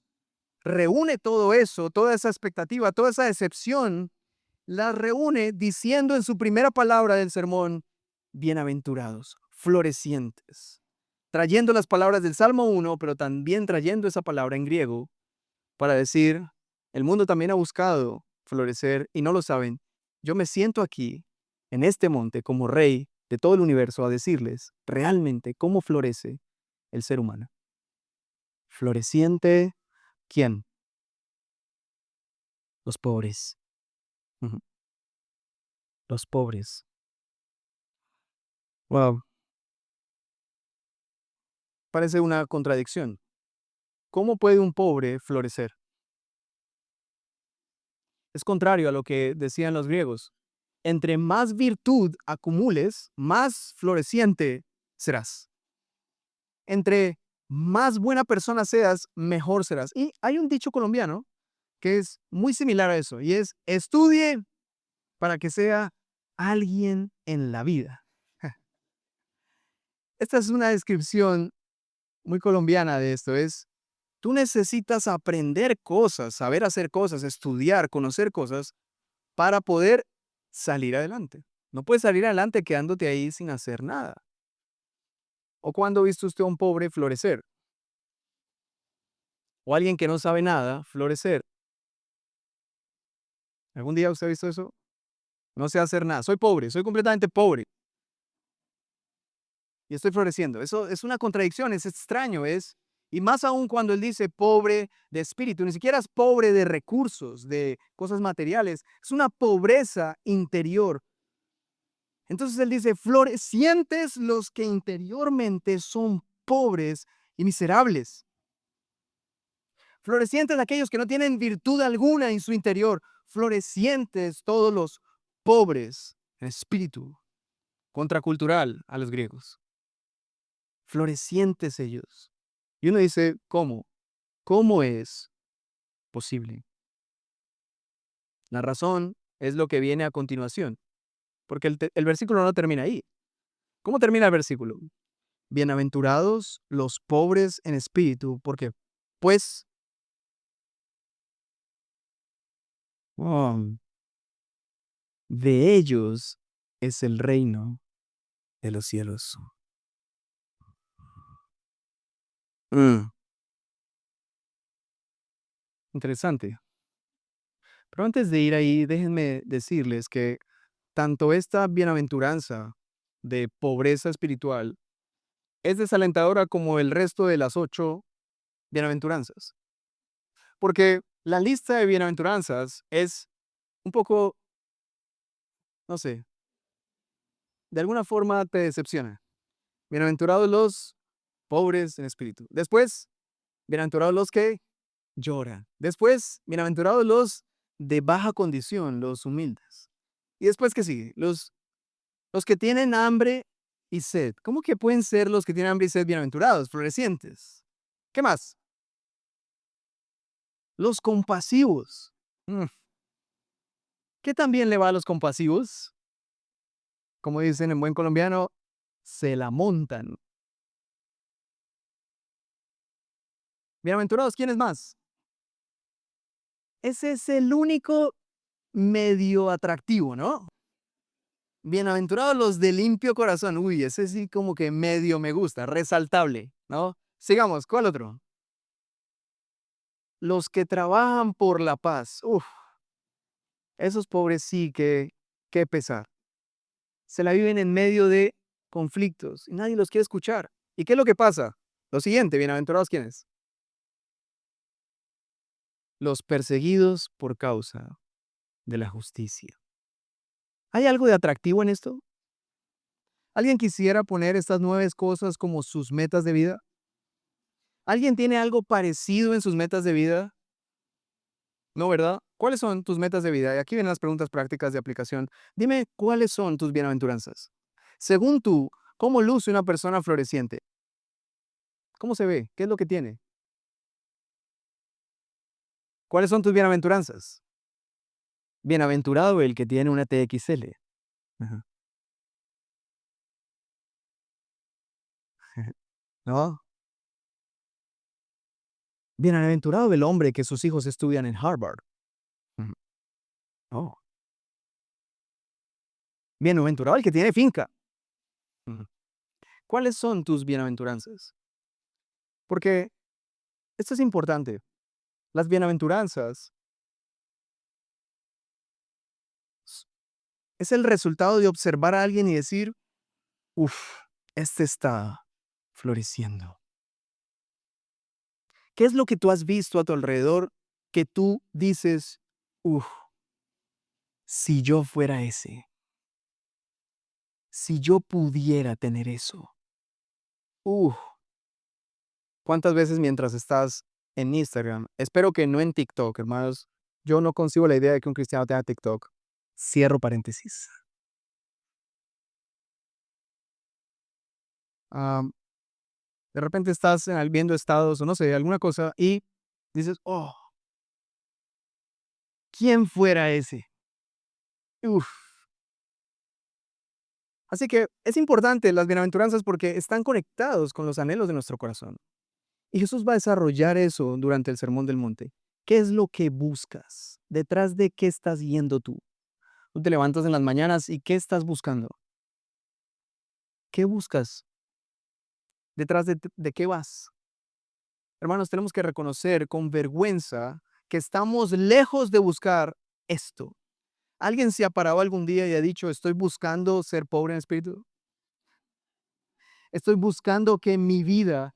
reúne todo eso, toda esa expectativa, toda esa decepción, la reúne diciendo en su primera palabra del sermón, bienaventurados, florecientes, trayendo las palabras del Salmo 1, pero también trayendo esa palabra en griego para decir, el mundo también ha buscado florecer y no lo saben. Yo me siento aquí, en este monte, como rey de todo el universo, a decirles realmente cómo florece el ser humano. Floreciente, ¿quién? Los pobres. Ujú. Los pobres. Wow. Parece una contradicción. ¿Cómo puede un pobre florecer? Es contrario a lo que decían los griegos. Entre más virtud acumules, más floreciente serás. Entre más buena persona seas, mejor serás. Y hay un dicho colombiano que es muy similar a eso, y es, estudie para que sea alguien en la vida. Esta es una descripción muy colombiana de esto, es, tú necesitas aprender cosas, saber hacer cosas, estudiar, conocer cosas, para poder salir adelante. No puedes salir adelante quedándote ahí sin hacer nada. ¿O cuándo ha visto usted a un pobre florecer? O alguien que no sabe nada florecer. ¿Algún día usted ha visto eso? No sé hacer nada. Soy pobre, soy completamente pobre. Y estoy floreciendo. Eso es una contradicción, es extraño, es. Y más aún cuando él dice pobre de espíritu, ni siquiera es pobre de recursos, de cosas materiales, es una pobreza interior. Entonces él dice, florecientes los que interiormente son pobres y miserables. Florecientes aquellos que no tienen virtud alguna en su interior. Florecientes todos los pobres en espíritu. Contracultural a los griegos. Florecientes ellos. Y uno dice, ¿cómo? ¿Cómo es posible? La razón es lo que viene a continuación, porque el versículo no termina ahí. ¿Cómo termina el versículo? Bienaventurados los pobres en espíritu, porque pues oh, de ellos es el reino de los cielos. Mm, interesante. Pero antes de ir ahí, déjenme decirles que tanto esta bienaventuranza de pobreza espiritual es desalentadora como el resto de las 8 bienaventuranzas. Porque la lista de bienaventuranzas es un poco, no sé, de alguna forma te decepciona. Bienaventurados los pobres en espíritu. Después, bienaventurados los que lloran. Después, bienaventurados los de baja condición, los humildes. Y después, ¿qué sigue? Los que tienen hambre y sed. ¿Cómo que pueden ser los que tienen hambre y sed bienaventurados, florecientes? ¿Qué más? Los compasivos. ¿Qué también le va a los compasivos? Como dicen en buen colombiano, se la montan. Bienaventurados, ¿quiénes más? Ese es el único medio atractivo, ¿no? Bienaventurados los de limpio corazón. Uy, ese sí como que medio me gusta, resaltable, ¿no? Sigamos, ¿cuál otro? Los que trabajan por la paz. Uf, esos pobres sí que pesar. Se la viven en medio de conflictos y nadie los quiere escuchar. ¿Y qué es lo que pasa? Lo siguiente, bienaventurados, ¿quiénes? los perseguidos por causa de la justicia. ¿Hay algo de atractivo en esto? ¿Alguien quisiera poner estas 9 cosas como sus metas de vida? ¿Alguien tiene algo parecido en sus metas de vida? No, ¿verdad? ¿Cuáles son tus metas de vida? Y aquí vienen las preguntas prácticas de aplicación. Dime, ¿cuáles son tus bienaventuranzas? Según tú, ¿cómo luce una persona floreciente? ¿Cómo se ve? ¿Qué es lo que tiene? ¿Cuáles son tus bienaventuranzas? Bienaventurado el que tiene una TXL. Ajá. ¿No? Bienaventurado el hombre que sus hijos estudian en Harvard. Ujú. Oh. Bienaventurado el que tiene finca. Ujú. ¿Cuáles son tus bienaventuranzas? Porque esto es importante. Las bienaventuranzas s- es el resultado de observar a alguien y decir, uff, este está floreciendo. ¿Qué es lo que tú has visto a tu alrededor que tú dices, uff, si yo fuera ese, si yo pudiera tener eso? Uff, ¿cuántas veces mientras estás en Instagram? Espero que no en TikTok, hermanos. Yo no concibo la idea de que un cristiano tenga TikTok. Cierro paréntesis. Am, de repente estás viendo estados o no sé, alguna cosa y dices, oh, ¿quién fuera ese? Uf. Así que es importante las bienaventuranzas porque están conectados con los anhelos de nuestro corazón. Y Jesús va a desarrollar eso durante el Sermón del Monte. ¿Qué es lo que buscas? ¿Detrás de qué estás yendo tú? Tú te levantas en las mañanas y ¿qué estás buscando? ¿Qué buscas? ¿Detrás de qué vas? Hermanos, tenemos que reconocer con vergüenza que estamos lejos de buscar esto. ¿Alguien se ha parado algún día y ha dicho, estoy buscando ser pobre en espíritu? Estoy buscando que mi vida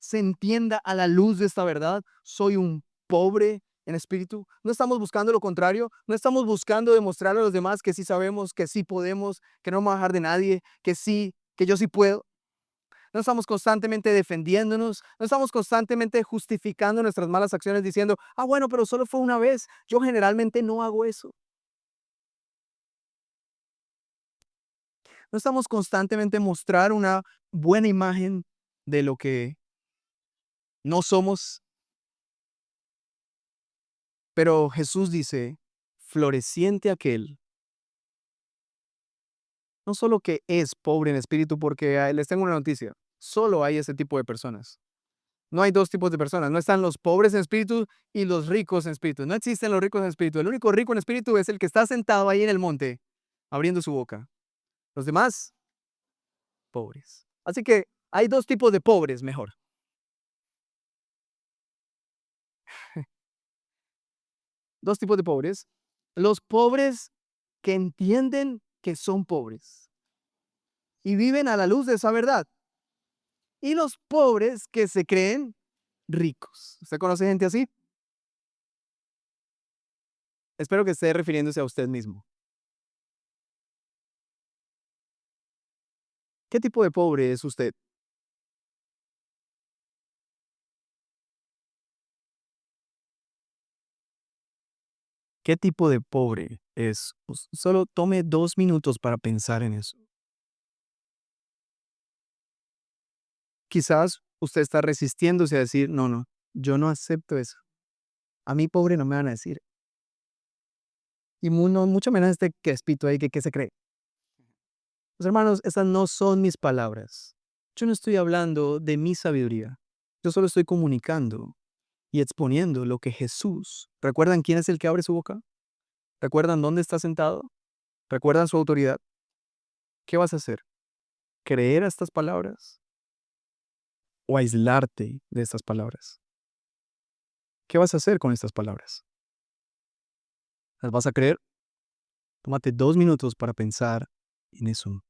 se entienda a la luz de esta verdad. Soy un pobre en espíritu. No estamos buscando lo contrario. No estamos buscando demostrar a los demás que sí sabemos, que sí podemos, que no vamos a dejar de nadie, que sí, que yo sí puedo. No estamos constantemente defendiéndonos, no estamos constantemente justificando nuestras malas acciones diciendo, bueno, pero solo fue una vez. Yo generalmente no hago eso. No estamos constantemente mostrar una buena imagen de lo que no somos, pero Jesús dice, floreciente aquel, no solo que es pobre en espíritu, porque les tengo una noticia, solo hay ese tipo de personas. No hay 2 tipos de personas, no están los pobres en espíritu y los ricos en espíritu. No existen los ricos en espíritu. El único rico en espíritu es el que está sentado ahí en el monte, abriendo su boca. Los demás, pobres. Así que hay 2 tipos de pobres, mejor. 2 tipos de pobres. Los pobres que entienden que son pobres y viven a la luz de esa verdad. Y los pobres que se creen ricos. ¿Usted conoce gente así? Espero que esté refiriéndose a usted mismo. ¿Qué tipo de pobre es usted? ¿Qué tipo de pobre es? Solo tome 2 minutos para pensar en eso. Quizás usted está resistiéndose a decir, no, no, yo no acepto eso. A mí pobre no me van a decir. Y mucho menos este crespito ahí que qué se cree. Pues hermanos, esas no son mis palabras. Yo no estoy hablando de mi sabiduría. Yo solo estoy comunicando y exponiendo lo que Jesús. ¿Recuerdan quién es el que abre su boca? ¿Recuerdan dónde está sentado? ¿Recuerdan su autoridad? ¿Qué vas a hacer? ¿Creer a estas palabras o aislarte de estas palabras? ¿Qué vas a hacer con estas palabras? ¿Las vas a creer? Tómate 2 minutos para pensar en eso.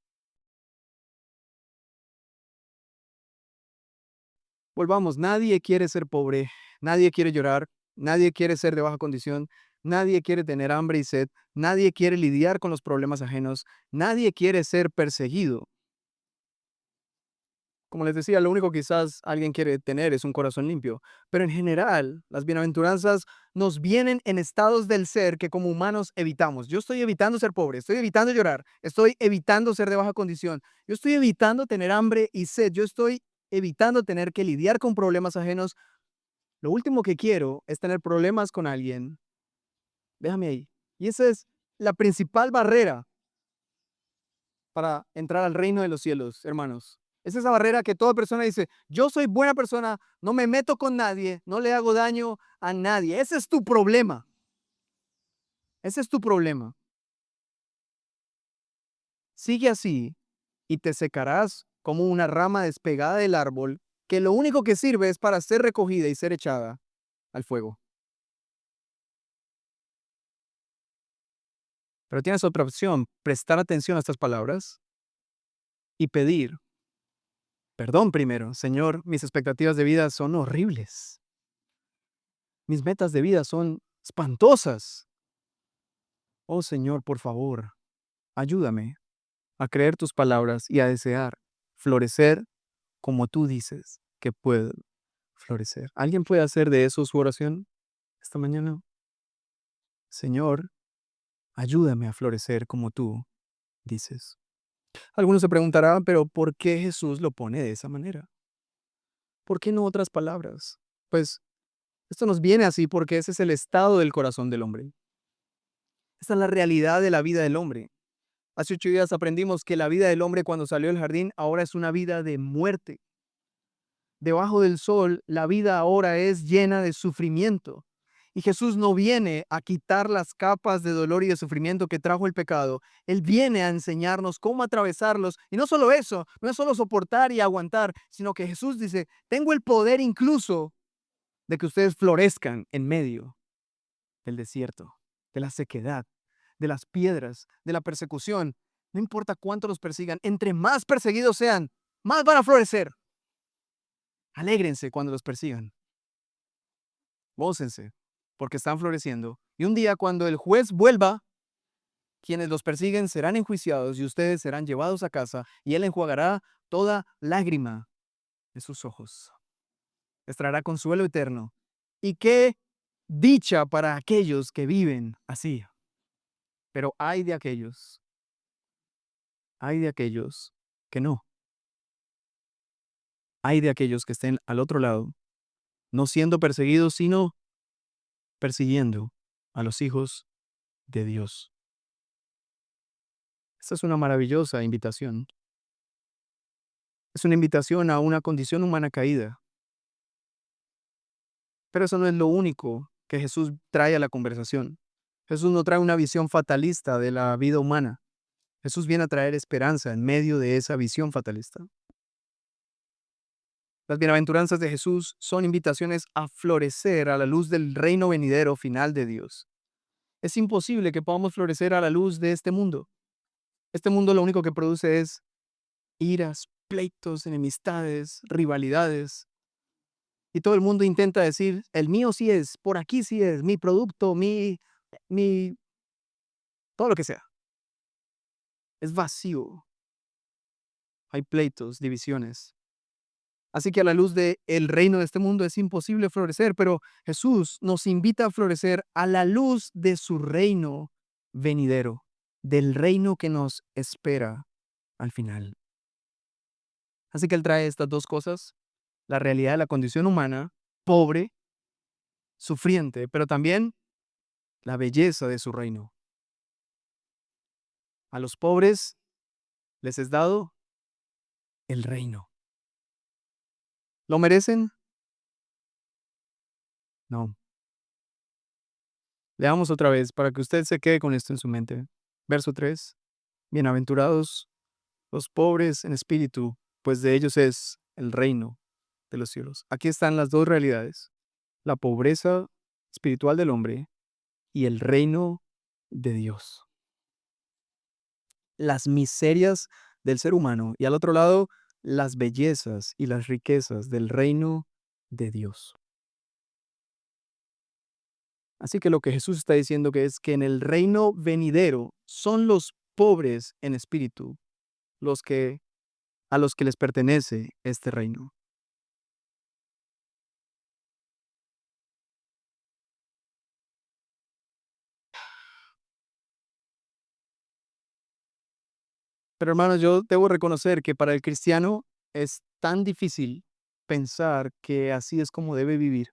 Volvamos, nadie quiere ser pobre, nadie quiere llorar, Nadie quiere ser de baja condición. Nadie quiere tener hambre y sed. Nadie quiere lidiar con los problemas ajenos. Nadie quiere ser perseguido. Como les decía, lo único que quizás alguien quiere tener es un corazón limpio. Pero en general, las bienaventuranzas nos vienen en estados del ser que como humanos evitamos. Yo estoy evitando ser pobre, estoy evitando llorar, estoy evitando ser de baja condición, yo estoy evitando tener hambre y sed, yo estoy evitando tener que lidiar con problemas ajenos. Lo último que quiero es tener problemas con alguien. Déjame ahí. Y esa es la principal barrera para entrar al reino de los cielos, hermanos. Es esa barrera que toda persona dice, yo soy buena persona, no me meto con nadie, no le hago daño a nadie. Ese es tu problema. Ese es tu problema. Sigue así y te secarás como una rama despegada del árbol que lo único que sirve es para ser recogida y ser echada al fuego. Pero tienes otra opción, prestar atención a estas palabras y pedir perdón primero. Señor, mis expectativas de vida son horribles. Mis metas de vida son espantosas. Oh Señor, por favor, ayúdame a creer tus palabras y a desear florecer como tú dices que puedo florecer. ¿Alguien puede hacer de eso su oración esta mañana? Señor, ayúdame a florecer como tú dices. Algunos se preguntarán, pero ¿por qué Jesús lo pone de esa manera? ¿Por qué no otras palabras? Pues esto nos viene así porque ese es el estado del corazón del hombre. Esta es la realidad de la vida del hombre. Hace 8 días aprendimos que la vida del hombre cuando salió del jardín ahora es una vida de muerte. Debajo del sol, la vida ahora es llena de sufrimiento. Y Jesús no viene a quitar las capas de dolor y de sufrimiento que trajo el pecado. Él viene a enseñarnos cómo atravesarlos. Y no solo eso, no es solo soportar y aguantar, sino que Jesús dice, tengo el poder incluso de que ustedes florezcan en medio del desierto, de la sequedad, de las piedras, de la persecución. No importa cuánto los persigan, entre más perseguidos sean, más van a florecer. Alégrense cuando los persigan. Gócense, porque están floreciendo. Y un día cuando el juez vuelva, quienes los persiguen serán enjuiciados y ustedes serán llevados a casa y él enjuagará toda lágrima de sus ojos. Les traerá consuelo eterno. Y qué dicha para aquellos que viven así. Pero hay de aquellos que no. Hay de aquellos que estén al otro lado, no siendo perseguidos, sino persiguiendo a los hijos de Dios. Esta es una maravillosa invitación. Es una invitación a una condición humana caída. Pero eso no es lo único que Jesús trae a la conversación. Jesús no trae una visión fatalista de la vida humana. Jesús viene a traer esperanza en medio de esa visión fatalista. Las bienaventuranzas de Jesús son invitaciones a florecer a la luz del reino venidero final de Dios. Es imposible que podamos florecer a la luz de este mundo. Este mundo lo único que produce es iras, pleitos, enemistades, rivalidades. Y todo el mundo intenta decir, el mío sí es, por aquí sí es, mi producto, mi, todo lo que sea. Es vacío. Hay pleitos, divisiones. Así que a la luz del reino de este mundo es imposible florecer, pero Jesús nos invita a florecer a la luz de su reino venidero, del reino que nos espera al final. Así que Él trae estas dos cosas, la realidad de la condición humana, pobre, sufriente, pero también la belleza de su reino. A los pobres les es dado el reino. ¿Lo merecen? No. Leamos otra vez para que usted se quede con esto en su mente. Verso 3. Bienaventurados los pobres en espíritu, pues de ellos es el reino de los cielos. Aquí están las dos realidades, la pobreza espiritual del hombre y el reino de Dios. Las miserias del ser humano y al otro lado, las bellezas y las riquezas del reino de Dios. Así que lo que Jesús está diciendo que es que en el reino venidero son los pobres en espíritu los que a los que les pertenece este reino. Pero hermanos, yo debo reconocer que para el cristiano es tan difícil pensar que así es como debe vivir,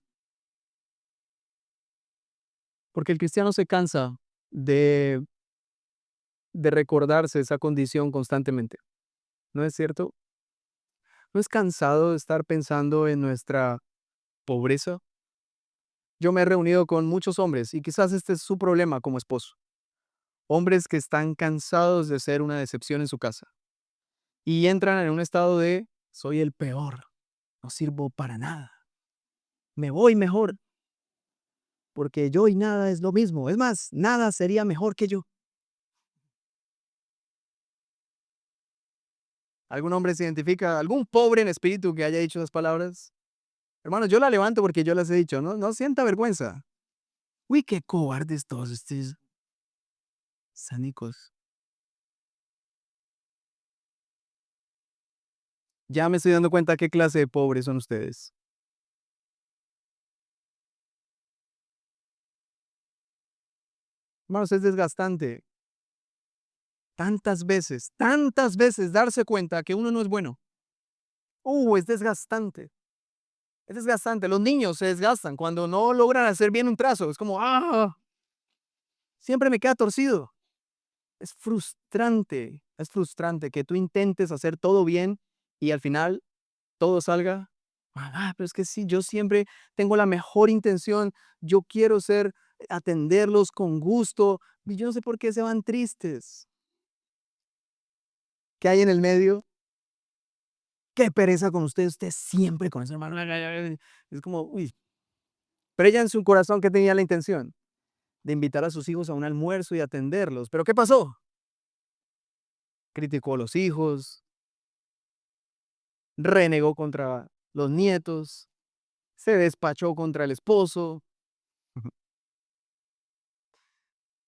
porque el cristiano se cansa de, de recordarse esa condición constantemente, ¿no es cierto? ¿No es cansado de estar pensando en nuestra pobreza? Yo me he reunido con muchos hombres y quizás este es su problema como esposo. Hombres que están cansados de ser una decepción en su casa y entran en un estado de soy el peor, no sirvo para nada, me voy mejor porque yo y nada es lo mismo. Es más, nada sería mejor que yo. ¿Algún hombre se identifica, algún pobre en espíritu que haya dicho esas palabras? Hermanos, yo la levanto porque yo las he dicho, no sienta vergüenza. Uy, qué cobardes todos estos sánicos. Ya me estoy dando cuenta qué clase de pobres son ustedes. Hermanos, es desgastante tantas veces darse cuenta que uno no es bueno. Es desgastante. Es desgastante. Los niños se desgastan cuando no logran hacer bien un trazo. Es como, siempre me queda torcido. Es frustrante que tú intentes hacer todo bien y al final todo salga. Pero es que sí, yo siempre tengo la mejor intención. Yo quiero atenderlos con gusto. Y yo no sé por qué se van tristes. ¿Qué hay en el medio? Qué pereza con usted siempre con ese hermano. Es como, uy. Pero ella en su corazón, ¿qué tenía la intención? De invitar a sus hijos a un almuerzo y atenderlos. ¿Pero qué pasó? Criticó a los hijos, renegó contra los nietos, se despachó contra el esposo.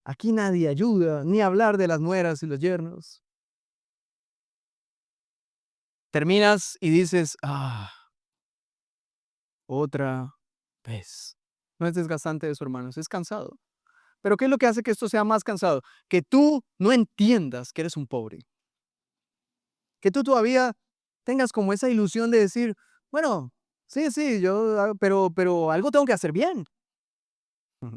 Aquí nadie ayuda, ni hablar de las nueras y los yernos. Terminas y dices, otra vez. No es desgastante eso, hermanos, es cansado. Pero ¿qué es lo que hace que esto sea más cansado? Que tú no entiendas que eres un pobre. Que tú todavía tengas como esa ilusión de decir, bueno, sí, pero algo tengo que hacer bien. Ujú.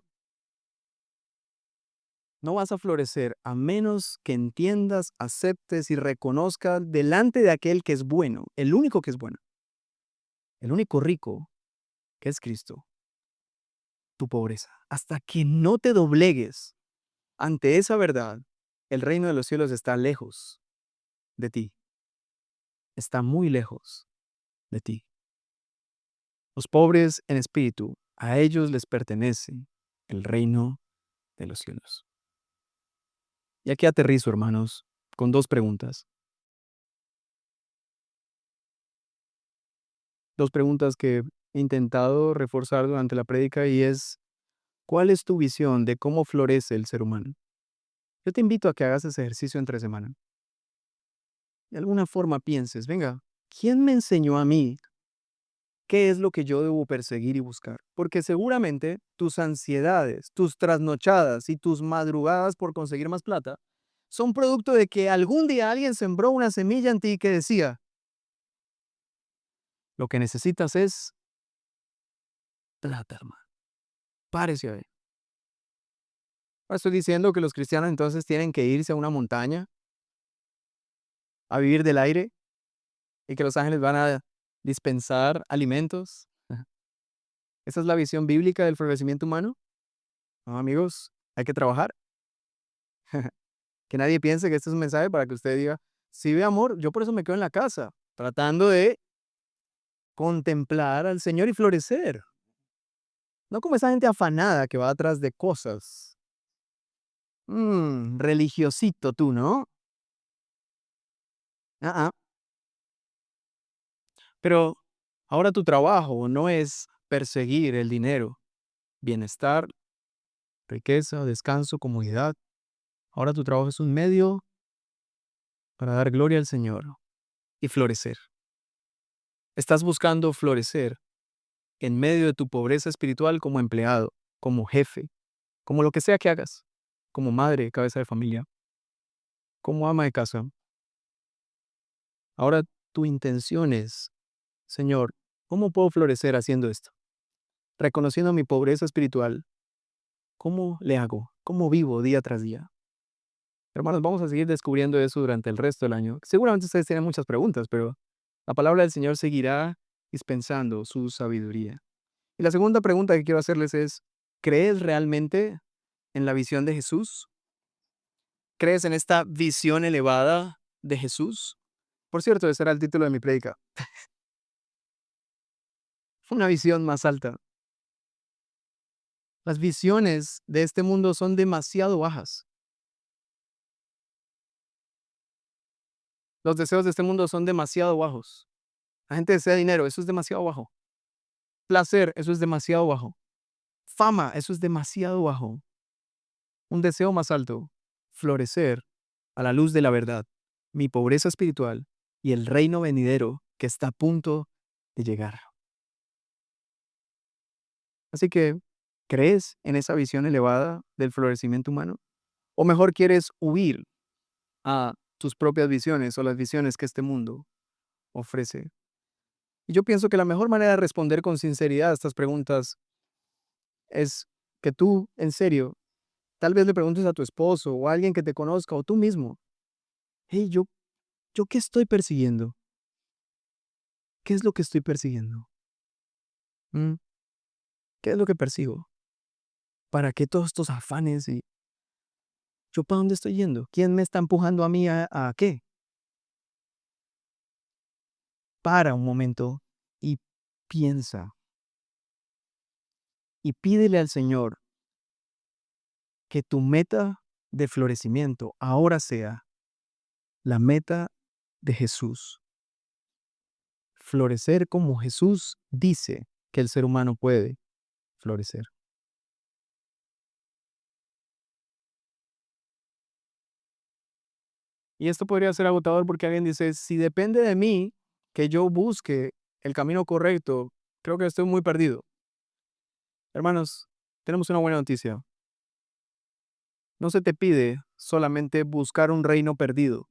No vas a florecer a menos que entiendas, aceptes y reconozcas delante de aquel que es bueno, el único que es bueno, el único rico, que es Cristo, tu pobreza. Hasta que no te doblegues ante esa verdad, el reino de los cielos está lejos de ti, está muy lejos de ti. Los pobres en espíritu, a ellos les pertenece el reino de los cielos. Y aquí aterrizo, hermanos, con dos preguntas. Dos preguntas que he intentado reforzar durante la prédica y es, ¿cuál es tu visión de cómo florece el ser humano? Yo te invito a que hagas ese ejercicio entre semana. De alguna forma pienses, venga, ¿quién me enseñó a mí qué es lo que yo debo perseguir y buscar? Porque seguramente tus ansiedades, tus trasnochadas y tus madrugadas por conseguir más plata son producto de que algún día alguien sembró una semilla en ti que decía, lo que necesitas es plata, hermano. Párese a ver. Ahora estoy diciendo que los cristianos entonces tienen que irse a una montaña a vivir del aire y que los ángeles van a dispensar alimentos. Ajá. ¿Esa es la visión bíblica del florecimiento humano? No, amigos, hay que trabajar. Que nadie piense que este es un mensaje para que usted diga, sí, ve amor, yo por eso me quedo en la casa, tratando de contemplar al Señor y florecer. No como esa gente afanada que va atrás de cosas. Religiosito tú, ¿no? Ah, ah. Pero ahora tu trabajo no es perseguir el dinero, bienestar, riqueza, descanso, comodidad. Ahora tu trabajo es un medio para dar gloria al Señor y florecer. Estás buscando florecer en medio de tu pobreza espiritual como empleado, como jefe, como lo que sea que hagas, como madre, cabeza de familia, como ama de casa. Ahora tu intención es, Señor, ¿cómo puedo florecer haciendo esto? Reconociendo mi pobreza espiritual, ¿cómo le hago? ¿Cómo vivo día tras día? Hermanos, vamos a seguir descubriendo eso durante el resto del año. Seguramente ustedes tienen muchas preguntas, pero la palabra del Señor seguirá dispensando su sabiduría. Y la segunda pregunta que quiero hacerles es, ¿crees realmente en la visión de Jesús? ¿Crees en esta visión elevada de Jesús? Por cierto, ese era el título de mi prédica. Una visión más alta. Las visiones de este mundo son demasiado bajas. Los deseos de este mundo son demasiado bajos. La gente desea dinero, eso es demasiado bajo. Placer, eso es demasiado bajo. Fama, eso es demasiado bajo. Un deseo más alto, florecer a la luz de la verdad, mi pobreza espiritual y el reino venidero que está a punto de llegar. Así que, ¿crees en esa visión elevada del florecimiento humano? ¿O mejor quieres huir a tus propias visiones o las visiones que este mundo ofrece? Y yo pienso que la mejor manera de responder con sinceridad a estas preguntas es que tú, en serio, tal vez le preguntes a tu esposo o a alguien que te conozca o tú mismo, hey, ¿yo qué estoy persiguiendo? ¿Qué es lo que estoy persiguiendo? ¿Mm? ¿Qué es lo que persigo? ¿Para qué todos estos afanes? ¿Y yo para dónde estoy yendo? ¿Quién me está empujando a mí a qué? Para un momento y piensa y pídele al Señor que tu meta de florecimiento ahora sea la meta de Jesús. Florecer como Jesús dice que el ser humano puede florecer. Y esto podría ser agotador porque alguien dice, si depende de mí que yo busque el camino correcto, creo que estoy muy perdido. Hermanos, tenemos una buena noticia. No se te pide solamente buscar un reino perdido,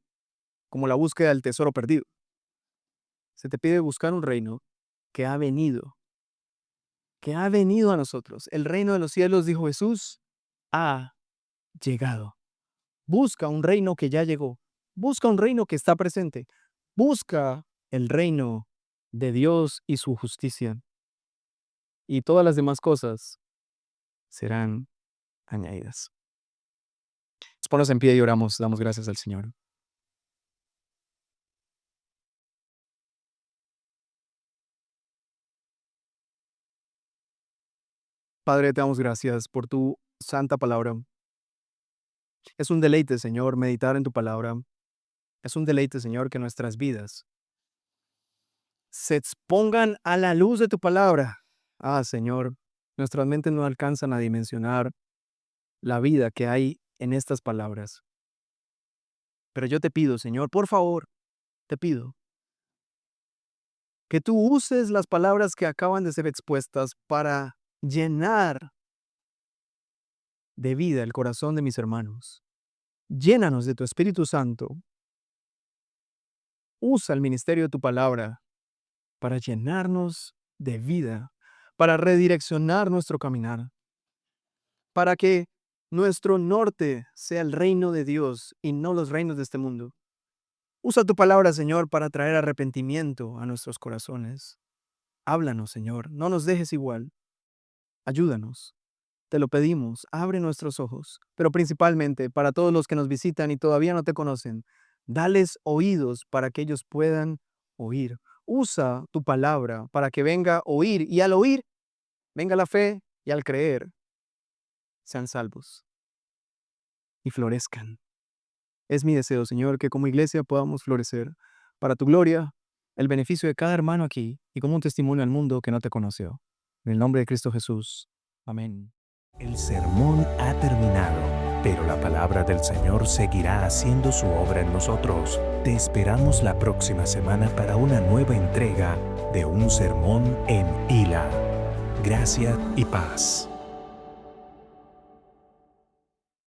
como la búsqueda del tesoro perdido. Se te pide buscar un reino que ha venido, a nosotros. El reino de los cielos, dijo Jesús, ha llegado. Busca un reino que ya llegó. Busca un reino que está presente. Busca el reino de Dios y su justicia. Y todas las demás cosas serán añadidas. Ponnos en pie y oramos, damos gracias al Señor. Padre, te damos gracias por tu santa palabra. Es un deleite, Señor, meditar en tu palabra. Es un deleite, Señor, que nuestras vidas se expongan a la luz de tu palabra. Ah, Señor, nuestras mentes no alcanzan a dimensionar la vida que hay en estas palabras. Pero yo te pido, Señor, por favor, te pido que tú uses las palabras que acaban de ser expuestas para llenar de vida el corazón de mis hermanos. Llénanos de tu Espíritu Santo. Usa el ministerio de tu palabra para llenarnos de vida, para redireccionar nuestro caminar, para que nuestro norte sea el reino de Dios y no los reinos de este mundo. Usa tu palabra, Señor, para traer arrepentimiento a nuestros corazones. Háblanos, Señor, no nos dejes igual. Ayúdanos. Te lo pedimos, abre nuestros ojos, pero principalmente para todos los que nos visitan y todavía no te conocen, dales oídos para que ellos puedan oír. Usa tu palabra para que venga a oír y al oír venga la fe y al creer sean salvos y florezcan. Es mi deseo, Señor, que como iglesia podamos florecer para tu gloria, el beneficio de cada hermano aquí y como un testimonio al mundo que no te conoció. En el nombre de Cristo Jesús. Amén. El sermón ha terminado, pero la palabra del Señor seguirá haciendo su obra en nosotros. Te esperamos la próxima semana para una nueva entrega de un sermón en Hila. Gracia y paz.